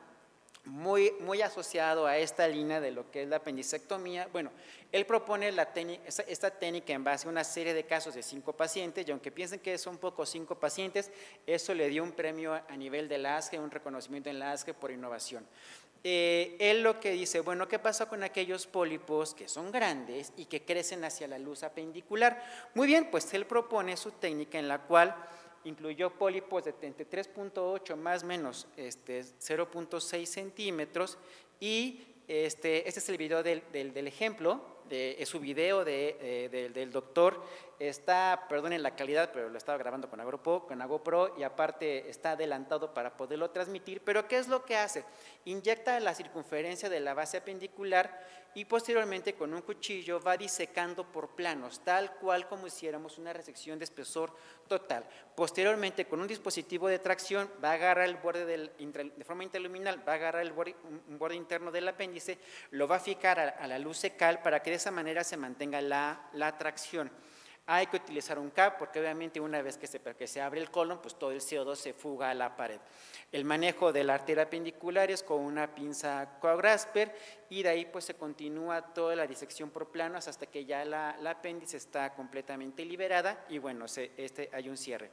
muy asociado a esta línea de lo que es la apendicectomía. Bueno, él propone esta técnica en base a una serie de casos de 5 pacientes, y aunque piensen que son pocos 5 pacientes, eso le dio un premio a nivel de la ASGE, un reconocimiento en la ASGE por innovación. Él lo que dice, bueno, ¿qué pasa con aquellos pólipos que son grandes y que crecen hacia la luz apendicular? Muy bien, pues él propone su técnica en la cual incluyó pólipos de 3.8 más o menos 0.6 centímetros, y este es el video del ejemplo, es su video del doctor. Perdonen la calidad, pero lo estaba grabando con GoPro, y aparte está adelantado para poderlo transmitir. Pero ¿qué es lo que hace? Inyecta la circunferencia de la base apendicular y posteriormente con un cuchillo va disecando por planos, tal cual como hiciéramos una resección de espesor total. Posteriormente, con un dispositivo de tracción, va a agarrar el borde de forma interluminal, va a agarrar un borde interno del apéndice, lo va a fijar a la luz secal para que de esa manera se mantenga la tracción. Hay que utilizar un CAP porque obviamente una vez que se abre el colon, pues todo el CO2 se fuga a la pared. El manejo de la arteria apendicular es con una pinza Coagrasper, y de ahí pues se continúa toda la disección por planos hasta que ya la apéndice está completamente liberada y bueno, hay un cierre.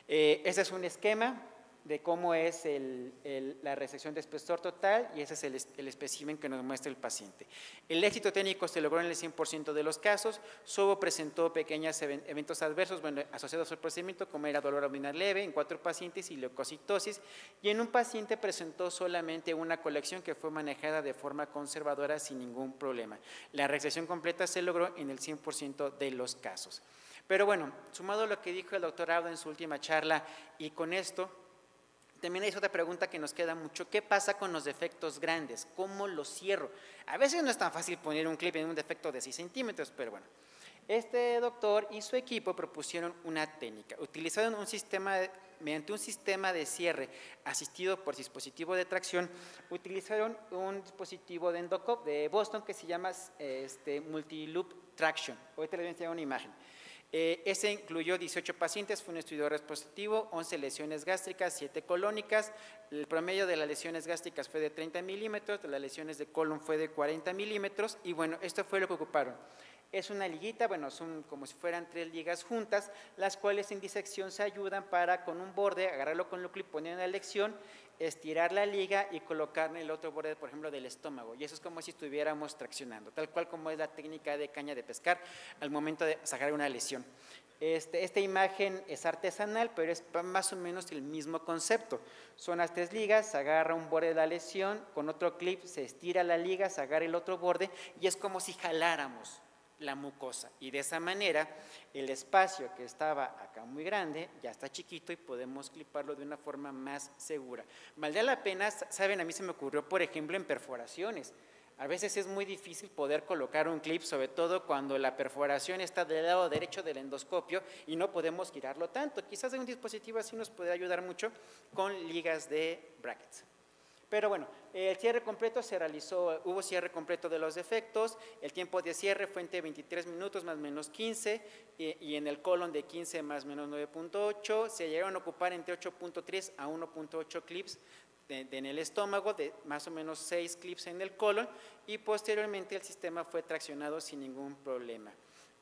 Este es un esquema de cómo es la resección de espesor total, y ese es el espécimen que nos muestra el paciente. El éxito técnico se logró en el 100% de los casos. Solo presentó pequeños eventos adversos asociados al procedimiento, como era dolor abdominal leve en 4 pacientes y leucocitosis, y en un paciente presentó solamente una colección que fue manejada de forma conservadora sin ningún problema. La resección completa se logró en el 100% de los casos. Pero bueno, sumado a lo que dijo el doctor Auda en su última charla, y con esto también hay otra pregunta que nos queda mucho: ¿qué pasa con los defectos grandes? ¿Cómo los cierro? A veces no es tan fácil poner un clip en un defecto de 6 centímetros, pero bueno. Este doctor y su equipo propusieron una técnica. Utilizaron mediante un sistema de cierre asistido por dispositivo de tracción, utilizaron un dispositivo de Boston que se llama Multi-Loop Traction. Ahorita les voy a enseñar una imagen. Ese incluyó 18 pacientes, fue un estudio retrospectivo, 11 lesiones gástricas, 7 colónicas. El promedio de las lesiones gástricas fue de 30 milímetros, de las lesiones de colon fue de 40 milímetros, y bueno, esto fue lo que ocuparon. Es una liguita, bueno, son como si fueran 3 ligas juntas, las cuales en disección se ayudan para con un borde, agarrarlo con el clip, poner en la elección, estirar la liga y colocar en el otro borde, por ejemplo, del estómago. Y eso es como si estuviéramos traccionando, tal cual como es la técnica de caña de pescar al momento de sacar una lesión. Esta imagen es artesanal, pero es más o menos el mismo concepto. Son las 3 ligas, se agarra un borde de la lesión, con otro clip se estira la liga, se agarra el otro borde y es como si jaláramos la mucosa, y de esa manera el espacio que estaba acá muy grande ya está chiquito y podemos cliparlo de una forma más segura. Valdría la pena, saben, a mí se me ocurrió, por ejemplo, en perforaciones. A veces es muy difícil poder colocar un clip, sobre todo cuando la perforación está del lado derecho del endoscopio y no podemos girarlo tanto. Quizás un dispositivo así nos puede ayudar mucho con ligas de brackets. Pero bueno, el cierre completo se realizó, hubo cierre completo de los defectos, el tiempo de cierre fue entre 23 minutos más o menos 15, y en el colon de 15 más o menos 9.8, se llegaron a ocupar entre 8.3 a 1.8 clips en el estómago, de más o menos 6 clips en el colon, y posteriormente el sistema fue traccionado sin ningún problema.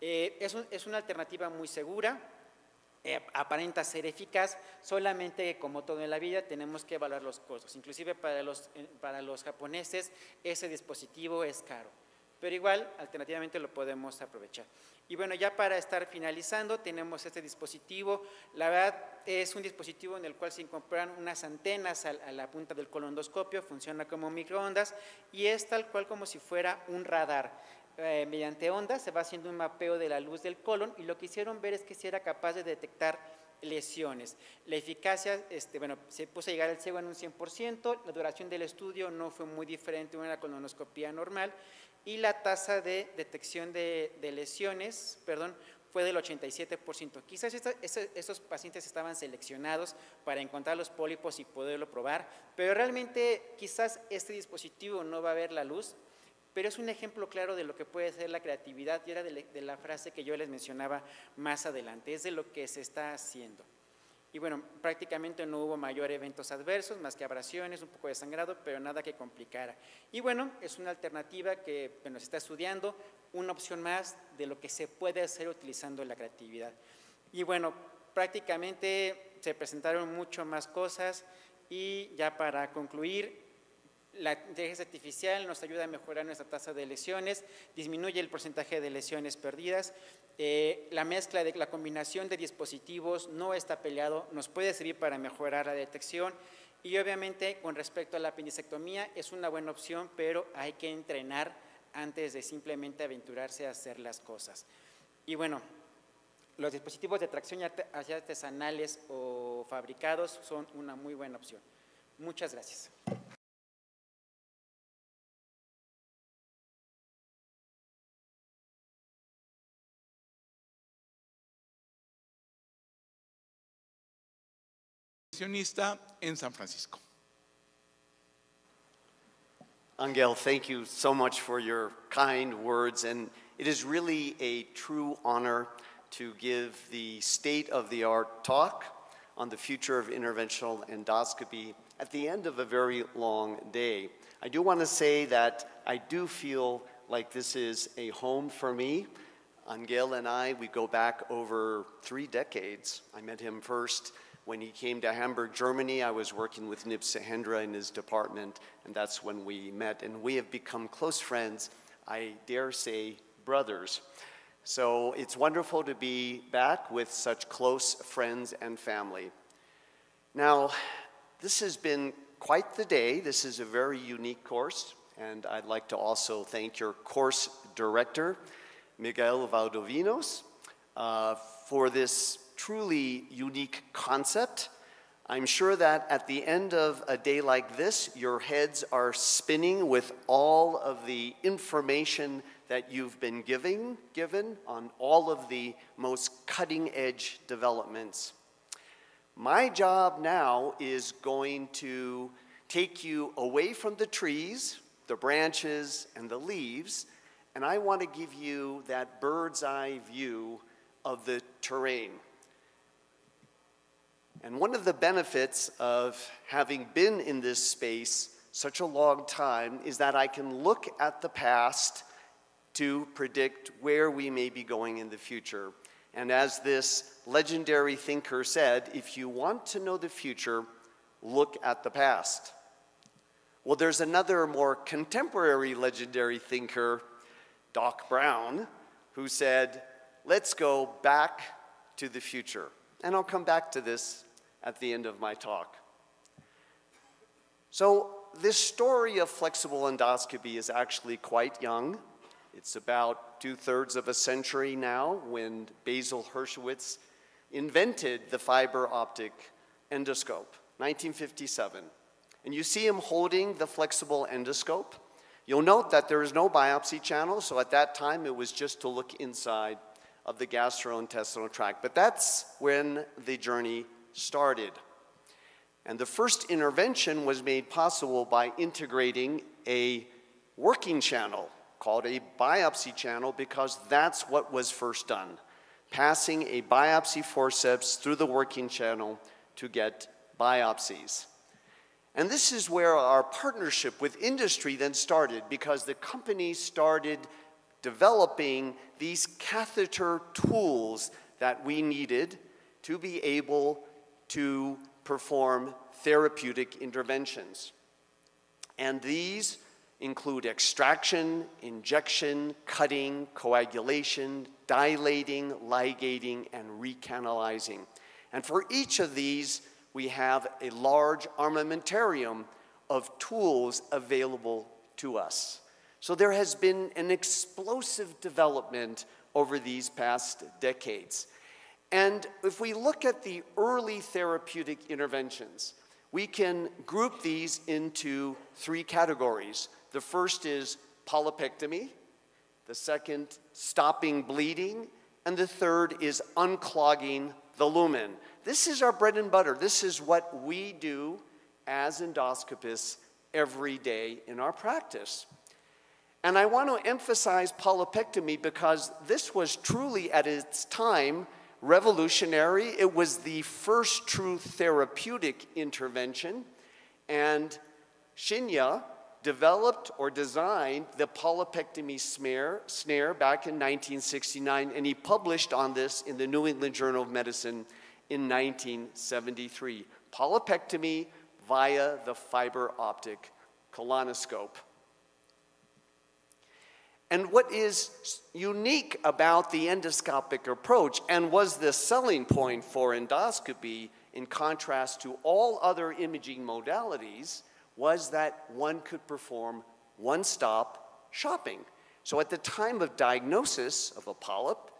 Es una alternativa muy segura. Aparenta ser eficaz, solamente como todo en la vida tenemos que evaluar los costos. Inclusive para los japoneses ese dispositivo es caro, pero igual alternativamente lo podemos aprovechar. Y bueno, ya para estar finalizando tenemos este dispositivo. La verdad es un dispositivo en el cual se incorporan unas antenas a la punta del colondoscopio, funciona como microondas y es tal cual como si fuera un radar. Mediante ondas se va haciendo un mapeo de la luz del colon y lo que hicieron ver es que si era capaz de detectar lesiones. La eficacia, bueno, se puso a llegar al ciego en un 100%, la duración del estudio no fue muy diferente a una colonoscopía normal y la tasa de detección de lesiones, fue del 87%. Quizás esos pacientes estaban seleccionados para encontrar los pólipos y poderlo probar, pero realmente quizás este dispositivo no va a ver la luz, pero es un ejemplo claro de lo que puede ser la creatividad y era de la frase que yo les mencionaba más adelante, es de lo que se está haciendo. Y bueno, prácticamente no hubo mayor eventos adversos, más que abrasiones, un poco de sangrado, pero nada que complicara. Y bueno, es una alternativa que bueno, se está estudiando, una opción más de lo que se puede hacer utilizando la creatividad. Y bueno, prácticamente se presentaron mucho más cosas y ya para concluir, la inteligencia artificial nos ayuda a mejorar nuestra tasa de lesiones, disminuye el porcentaje de lesiones perdidas, la mezcla de la combinación de dispositivos no está peleado, nos puede servir para mejorar la detección y obviamente con respecto a la apendicectomía es una buena opción, pero hay que entrenar antes de simplemente aventurarse a hacer las cosas. Y bueno, los dispositivos de tracción ya artesanales o fabricados son una muy buena opción. Muchas gracias. En San Francisco. Angel, thank you so much for your kind words, and it is really a true honor to give the state-of-the-art talk on the future of interventional endoscopy at the end of a very long day. I do want to say that I do feel like this is a home for me. Angel and I, we go back over 3 decades. I met him first when he came to Hamburg, Germany. I was working with Nib Sahendra in his department, and that's when we met. And we have become close friends, I dare say brothers. So it's wonderful to be back with such close friends and family. Now, this has been quite the day. This is a very unique course, and I'd like to also thank your course director, Miguel Valdovinos, for this truly unique concept. I'm sure that at the end of a day like this, your heads are spinning with all of the information that you've been given on all of the most cutting-edge developments. My job now is going to take you away from the trees, the branches, and the leaves, and I want to give you that bird's eye view of the terrain. And one of the benefits of having been in this space such a long time is that I can look at the past to predict where we may be going in the future. And as this legendary thinker said, if you want to know the future, look at the past. Well, there's another more contemporary legendary thinker, Doc Brown, who said, let's go back to the future. And I'll come back to this at the end of my talk. So this story of flexible endoscopy is actually quite young. It's about 2/3 of a century now when Basil Hershowitz invented the fiber optic endoscope, 1957. And you see him holding the flexible endoscope. You'll note that there is no biopsy channel, so at that time it was just to look inside of the gastrointestinal tract. But that's when the journey started. And the first intervention was made possible by integrating a working channel called a biopsy channel, because that's what was first done, passing a biopsy forceps through the working channel to get biopsies. And this is where our partnership with industry then started, because the company started developing these catheter tools that we needed to be able to perform therapeutic interventions. And these include extraction, injection, cutting, coagulation, dilating, ligating, and recanalizing. And for each of these, we have a large armamentarium of tools available to us. So there has been an explosive development over these past decades. And if we look at the early therapeutic interventions, we can group these into 3 categories. The first is polypectomy, the second, stopping bleeding, and the third is unclogging the lumen. This is our bread and butter. This is what we do as endoscopists every day in our practice. And I want to emphasize polypectomy because this was truly, at its time, revolutionary. It was the first true therapeutic intervention, and Shinya developed or designed the polypectomy snare back in 1969, and he published on this in the New England Journal of Medicine in 1973. Polypectomy via the fiber optic colonoscope. And what is unique about the endoscopic approach, and was the selling point for endoscopy in contrast to all other imaging modalities, was that one could perform one-stop shopping. So at the time of diagnosis of a polyp,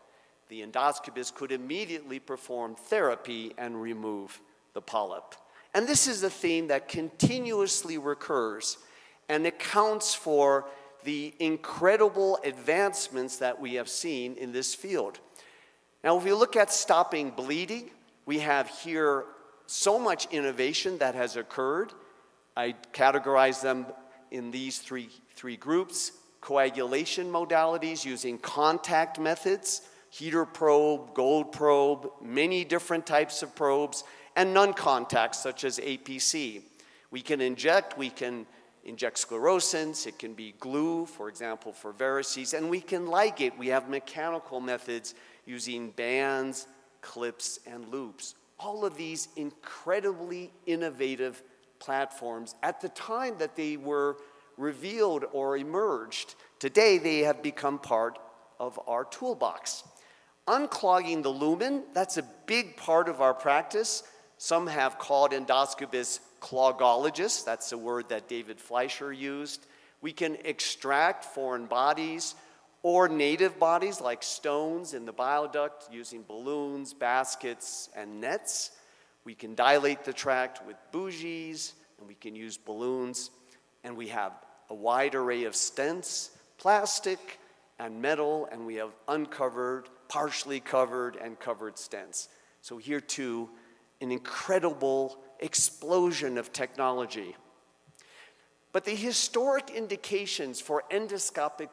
the endoscopist could immediately perform therapy and remove the polyp. And this is a theme that continuously recurs and accounts for the incredible advancements that we have seen in this field. Now, if we look at stopping bleeding, we have here so much innovation that has occurred. I categorize them in these three groups: coagulation modalities using contact methods, heater probe, gold probe, many different types of probes, and non-contact such as APC. We can inject sclerosants, it can be glue, for example, for varices, and we can ligate. We have mechanical methods using bands, clips, and loops. All of these incredibly innovative platforms at the time that they were revealed or emerged. Today, they have become part of our toolbox. Unclogging the lumen, that's a big part of our practice. Some have called endoscopists clogologists. That's a word that David Fleischer used. We can extract foreign bodies or native bodies like stones in the bile duct using balloons, baskets, and nets. We can dilate the tract with bougies, and we can use balloons. And we have a wide array of stents, plastic and metal, and we have uncovered, partially covered, and covered stents. So here too, an incredible explosion of technology. But the historic indications for endoscopic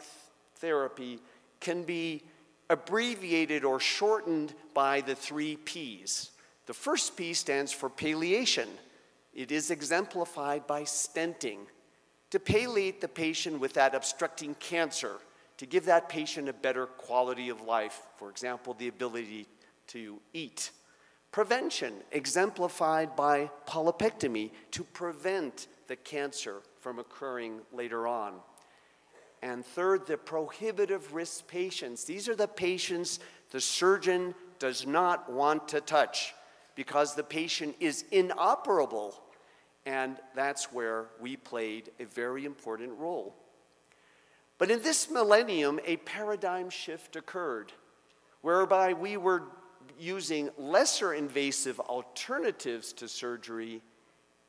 therapy can be abbreviated or shortened by the 3 P's. The first P stands for palliation. It is exemplified by stenting. To palliate the patient with that obstructing cancer, to give that patient a better quality of life, for example, the ability to eat. Prevention, exemplified by polypectomy, to prevent the cancer from occurring later on. And third, the prohibitive risk patients. These are the patients the surgeon does not want to touch because the patient is inoperable. And that's where we played a very important role. But in this millennium, a paradigm shift occurred, whereby we were using lesser invasive alternatives to surgery.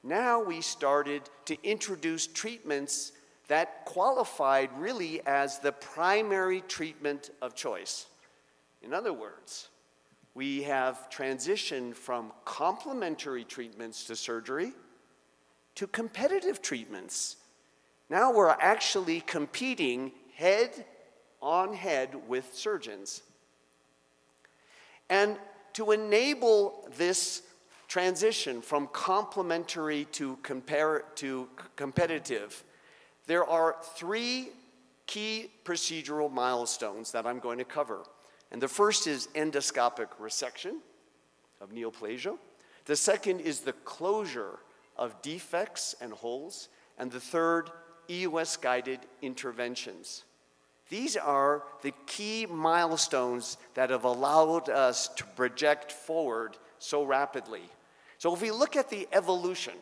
Now we started to introduce treatments that qualified really as the primary treatment of choice. In other words, we have transitioned from complementary treatments to surgery to competitive treatments. Now we're actually competing head on head with surgeons. And to enable this transition from complementary to competitive, there are 3 key procedural milestones that I'm going to cover. And the first is endoscopic resection of neoplasia. The second is the closure of defects and holes. And the third, EUS-guided interventions. These are the key milestones that have allowed us to project forward so rapidly. So if we look at the evolution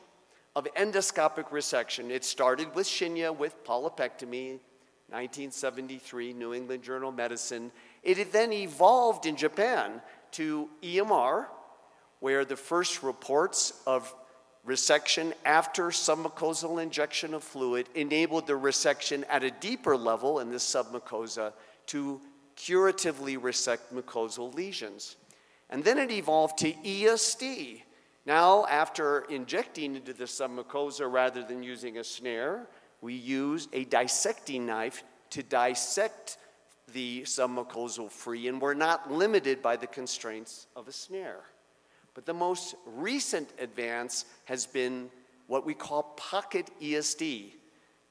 of endoscopic resection, it started with Shinya with polypectomy, 1973, New England Journal of Medicine. It then evolved in Japan to EMR, where the first reports of resection after submucosal injection of fluid enabled the resection at a deeper level in the submucosa to curatively resect mucosal lesions. And then it evolved to ESD. Now, after injecting into the submucosa rather than using a snare, we use a dissecting knife to dissect the submucosal free, and we're not limited by the constraints of a snare. But the most recent advance has been what we call pocket ESD,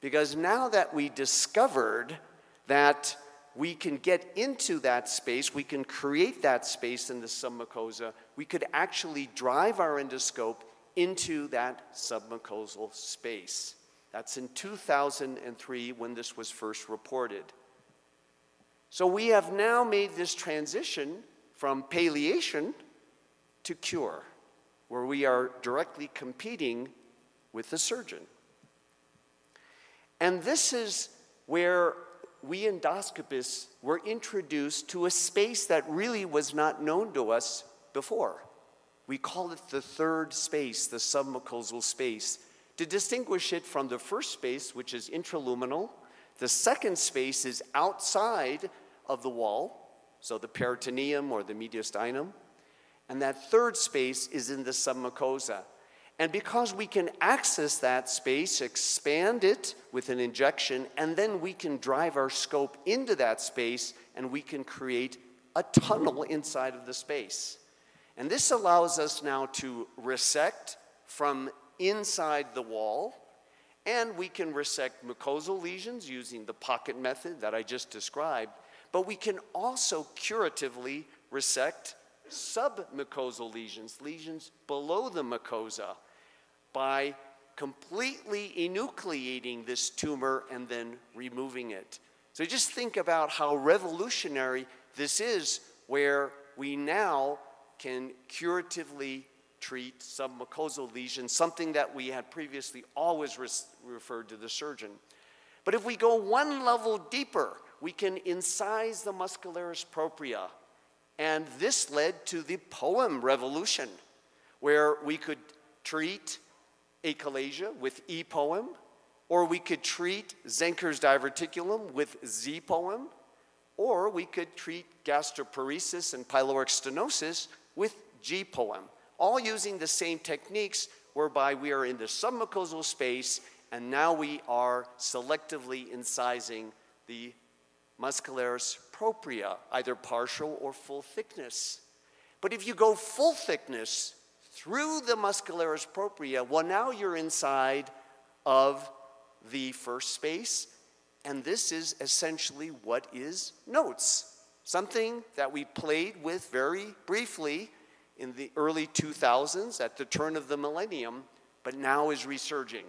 because now that we discovered that we can get into that space, we can create that space in the submucosa, we could actually drive our endoscope into that submucosal space. That's in 2003 when this was first reported. So we have now made this transition from palliation to cure, where we are directly competing with the surgeon. And this is where we endoscopists were introduced to a space that really was not known to us before. We call it the third space, the submucosal space, to distinguish it from the first space, which is intraluminal. The second space is outside of the wall, so the peritoneum or the mediastinum. And that third space is in the submucosa. And because we can access that space, expand it with an injection, and then we can drive our scope into that space, and we can create a tunnel inside of the space. And this allows us now to resect from inside the wall, and we can resect mucosal lesions using the pocket method that I just described, but we can also curatively resect submucosal lesions, lesions below the mucosa, by completely enucleating this tumor and then removing it. So just think about how revolutionary this is, where we now can curatively treat submucosal lesions, something that we had previously always referred to the surgeon. But if we go one level deeper, we can incise the muscularis propria. And this led to the POEM revolution, where we could treat achalasia with E-POEM, or we could treat Zenker's diverticulum with Z-POEM, or we could treat gastroparesis and pyloric stenosis with G-POEM, all using the same techniques whereby we are in the submucosal space, and now we are selectively incising the muscularis propria, either partial or full thickness. But if you go full thickness through the muscularis propria, well, now you're inside of the first space, and this is essentially what is notes, something that we played with very briefly in the early 2000s at the turn of the millennium, but now is resurging.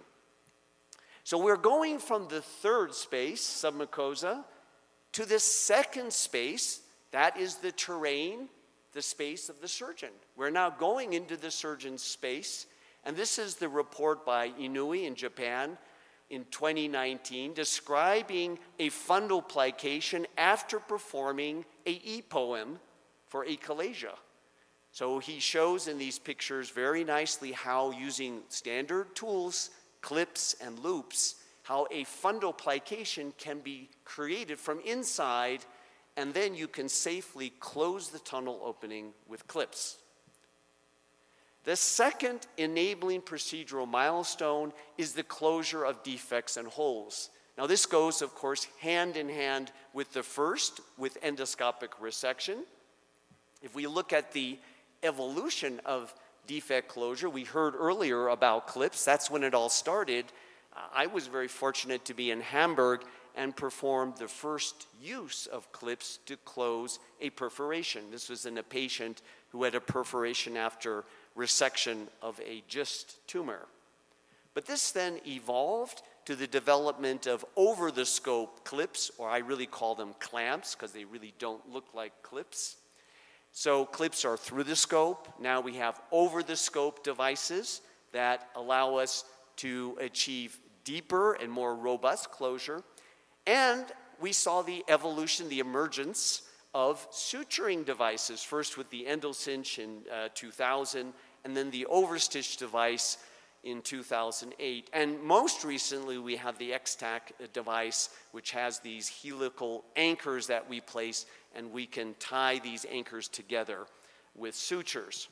So we're going from the third space, submucosa, to the second space, that is the terrain, the space of the surgeon. We're now going into the surgeon's space, and this is the report by Inui in Japan in 2019 describing a fundoplication after performing a EPOEM for achalasia. So he shows in these pictures very nicely how using standard tools, clips and loops, how a fundoplication can be created from inside, and then you can safely close the tunnel opening with clips. The second enabling procedural milestone is the closure of defects and holes. Now this goes, of course, hand in hand with the first, with endoscopic resection. If we look at the evolution of defect closure, we heard earlier about clips. That's when it all started. I was very fortunate to be in Hamburg and performed the first use of clips to close a perforation. This was in a patient who had a perforation after resection of a GIST tumor. But this then evolved to the development of over-the-scope clips, or I really call them clamps because they really don't look like clips. So clips are through the scope. Now we have over-the-scope devices that allow us to achieve deeper and more robust closure. And we saw the evolution, the emergence of suturing devices, first with the EndoCinch in 2000, and then the Overstitch device in 2008. And most recently, we have the X-Tack device, which has these helical anchors that we place, and we can tie these anchors together with sutures.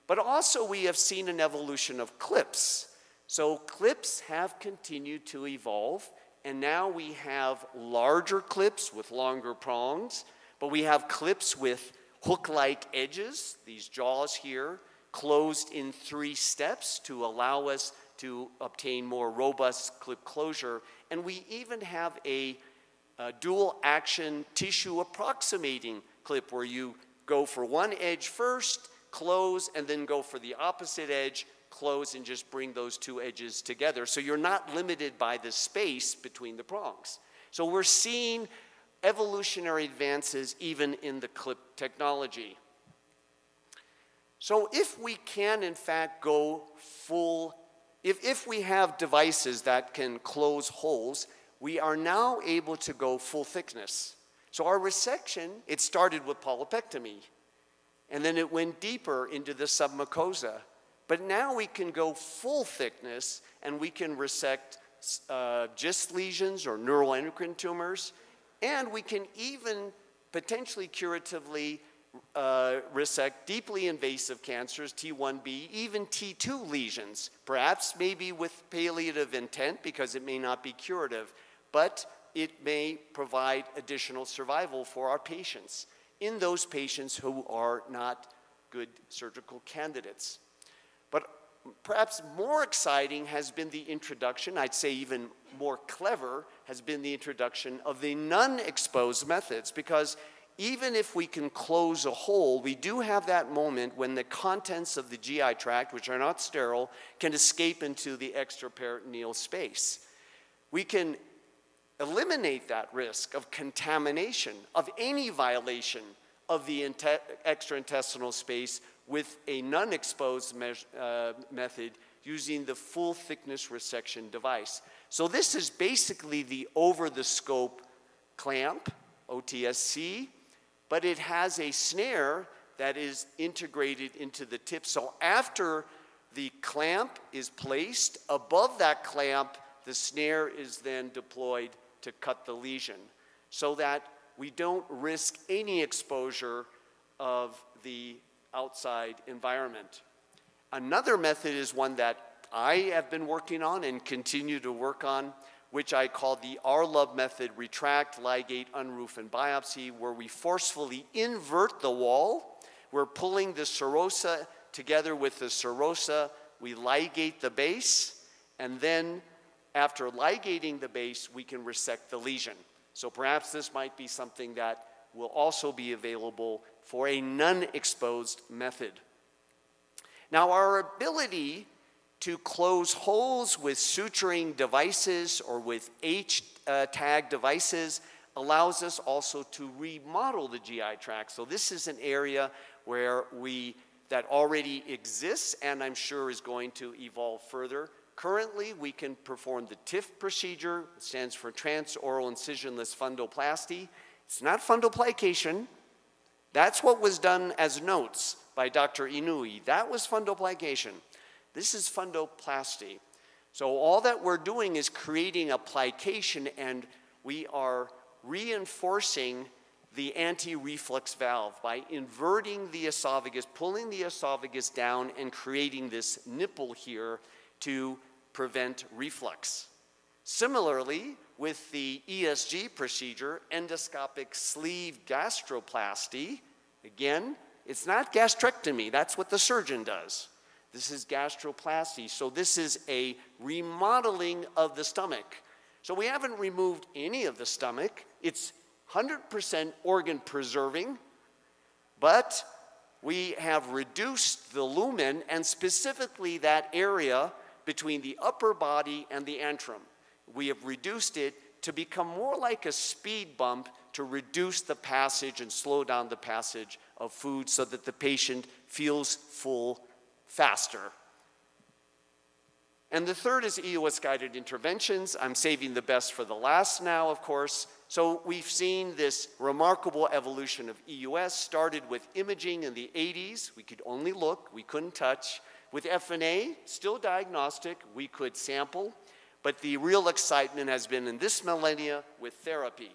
But also, we have seen an evolution of clips. So clips have continued to evolve, and now we have larger clips with longer prongs, but we have clips with hook-like edges, these jaws here, closed in 3 steps to allow us to obtain more robust clip closure. And we even have a dual action tissue approximating clip where you go for one edge first, close, and then go for the opposite edge, close, and just bring those 2 edges together. So you're not limited by the space between the prongs. So we're seeing evolutionary advances even in the clip technology. So if we can, in fact, go full, if we have devices that can close holes, we are now able to go full thickness. So our resection, it started with polypectomy, and then it went deeper into the submucosa. But now we can go full thickness, and we can resect GIST lesions or neuroendocrine tumors, and we can even potentially curatively resect deeply invasive cancers, T1B, even T2 lesions, perhaps maybe with palliative intent because it may not be curative, but it may provide additional survival for our patients in those patients who are not good surgical candidates. But perhaps more exciting has been the introduction, I'd say even more clever, has been the introduction of the non-exposed methods, because even if we can close a hole, we do have that moment when the contents of the GI tract, which are not sterile, can escape into the extraperitoneal space. We can eliminate that risk of contamination, of any violation of the extraintestinal space with a non-exposed method using the full thickness resection device. So this is basically the over-the-scope clamp, OTSC, but it has a snare that is integrated into the tip. So after the clamp is placed, above that clamp, the snare is then deployed to cut the lesion so that we don't risk any exposure of the outside environment. Another method is one that I have been working on and continue to work on, which I call the R-Love method, retract, ligate, unroof, and biopsy, where we forcefully invert the wall. We're pulling the serosa together with the serosa. We ligate the base, and then after ligating the base, we can resect the lesion. So perhaps this might be something that will also be available for a non-exposed method. Now, our ability to close holes with suturing devices or with H-tag devices allows us also to remodel the GI tract. So this is an area where that already exists and I'm sure is going to evolve further. Currently, we can perform the TIF procedure. It stands for transoral incisionless fundoplasty. It's not fundoplication. That's what was done as notes by Dr. Inouye. That was fundoplication. This is fundoplasty. So all that we're doing is creating a plication, and we are reinforcing the anti-reflux valve by inverting the esophagus, pulling the esophagus down, and creating this nipple here to prevent reflux. Similarly, with the ESG procedure, endoscopic sleeve gastroplasty, again, it's not gastrectomy, that's what the surgeon does. This is gastroplasty, so this is a remodeling of the stomach. So we haven't removed any of the stomach, it's 100% organ preserving, but we have reduced the lumen and specifically that area between the upper body and the antrum. We have reduced it to become more like a speed bump to reduce the passage and slow down the passage of food so that the patient feels full faster. And the third is EUS-guided interventions. I'm saving the best for the last now, of course. So we've seen this remarkable evolution of EUS, started with imaging in the 80s. We could only look, we couldn't touch. With FNA, still diagnostic, we could sample. But the real excitement has been in this millennia with therapy.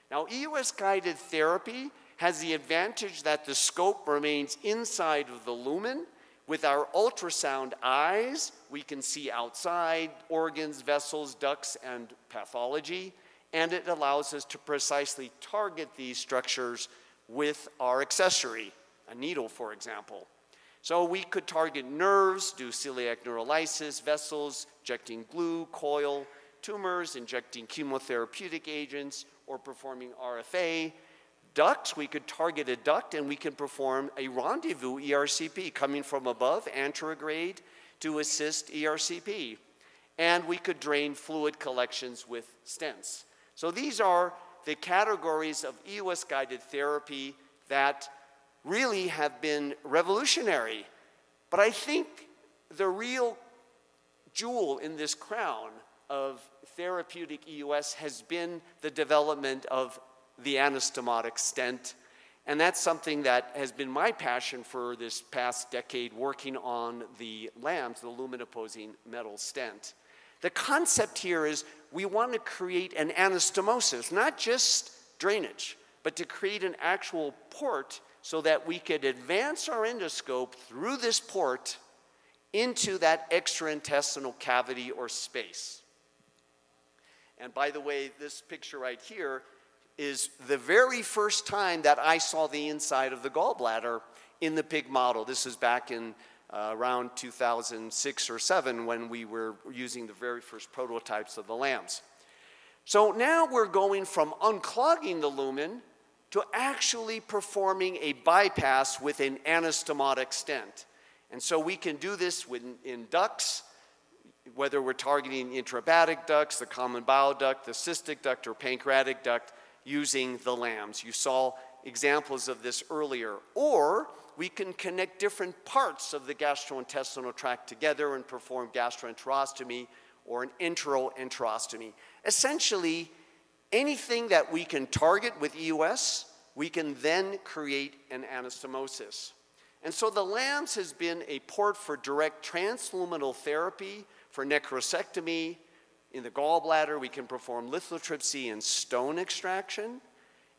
Now, EUS-guided therapy has the advantage that the scope remains inside of the lumen. With our ultrasound eyes, we can see outside organs, vessels, ducts, and pathology, and it allows us to precisely target these structures with our accessory, a needle, for example. So we could target nerves, do celiac neurolysis, vessels, injecting glue, coil, tumors, injecting chemotherapeutic agents, or performing RFA. Ducts, we could target a duct and we can perform a rendezvous ERCP coming from above, anterograde, to assist ERCP. And we could drain fluid collections with stents. So these are the categories of EUS-guided therapy that really have been revolutionary. But I think the real jewel in this crown of therapeutic EUS has been the development of the anastomotic stent. And that's something that has been my passion for this past decade, working on the LAMS, the lumen-opposing metal stent. The concept here is we want to create an anastomosis, not just drainage, but to create an actual port so that we could advance our endoscope through this port into that extraintestinal cavity or space. And by the way, this picture right here is the very first time that I saw the inside of the gallbladder in the pig model. This is back in around 2006 or 7 when we were using the very first prototypes of the LAMS. So now we're going from unclogging the lumen to actually performing a bypass with an anastomotic stent. And so we can do this in ducts, whether we're targeting intrahepatic ducts, the common bile duct, the cystic duct, or pancreatic duct, using the LAMS. You saw examples of this earlier. Or we can connect different parts of the gastrointestinal tract together and perform gastroenterostomy or an enteroenterostomy. Essentially, anything that we can target with EUS, we can then create an anastomosis. And so the LAMS has been a port for direct transluminal therapy, for necrosectomy. In the gallbladder, we can perform lithotripsy and stone extraction.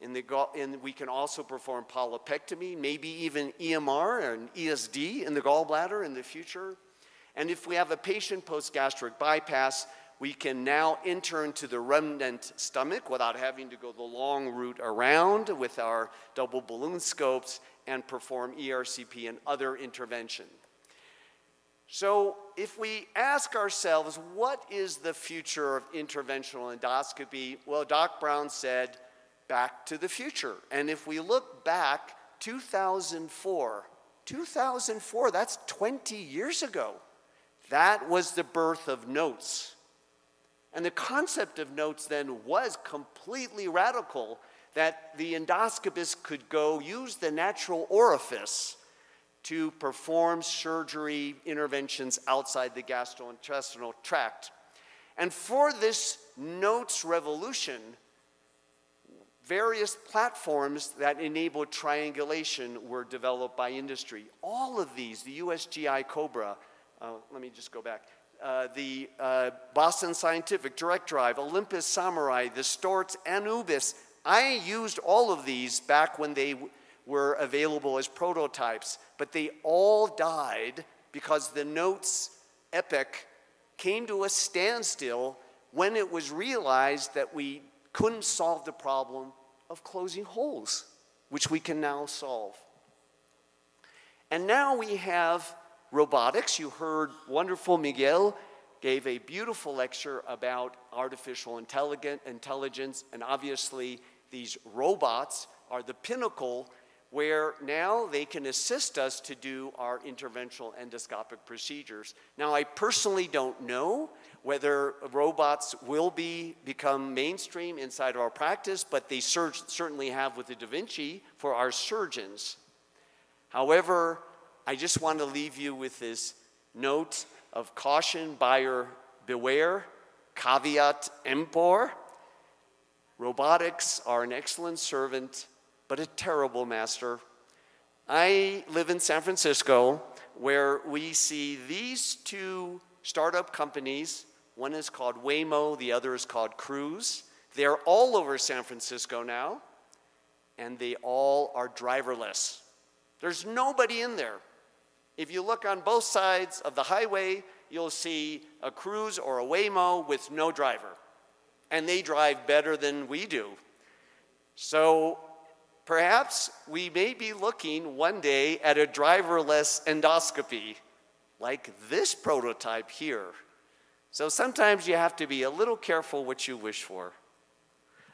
We can also perform polypectomy, maybe even EMR and ESD in the gallbladder in the future. And if we have a patient post-gastric bypass, We can now enter into the remnant stomach without having to go the long route around with our double balloon scopes and perform ERCP and other intervention. So if we ask ourselves, what is the future of interventional endoscopy? Well, Doc Brown said, back to the future. And if we look back, 2004, that's 20 years ago. That was the birth of NOTES. And the concept of NOTES then was completely radical, that the endoscopist could go use the natural orifice to perform surgery interventions outside the gastrointestinal tract. And for this NOTES revolution, various platforms that enable triangulation were developed by industry. All of these, the USGI Cobra, let me just go back, the Boston Scientific, Direct Drive, Olympus Samurai, the Storz, Anubis. I used all of these back when they were available as prototypes, but they all died because the NOTES epic came to a standstill when it was realized that we couldn't solve the problem of closing holes, which we can now solve. And now we have robotics. You heard wonderful Miguel gave a beautiful lecture about artificial intelligence, and obviously these robots are the pinnacle where now they can assist us to do our interventional endoscopic procedures. Now, I personally don't know whether robots will become mainstream inside of our practice, but they certainly have with the Da Vinci for our surgeons. However, I just want to leave you with this note of caution, buyer beware, caveat emptor. Robotics are an excellent servant, but a terrible master. I live in San Francisco, where we see these two startup companies. One is called Waymo, the other is called Cruise. They're all over San Francisco now, and they all are driverless. There's nobody in there. If you look on both sides of the highway, you'll see a Cruise or a Waymo with no driver. And they drive better than we do. So perhaps we may be looking one day at a driverless endoscopy, like this prototype here. So sometimes you have to be a little careful what you wish for.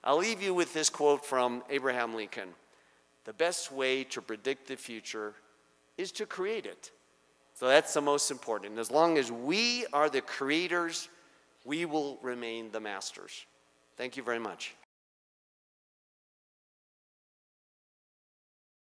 I'll leave you with this quote from Abraham Lincoln. The best way to predict the future is to create it. So that's the most important. And as long as we are the creators, we will remain the masters. Thank you very much.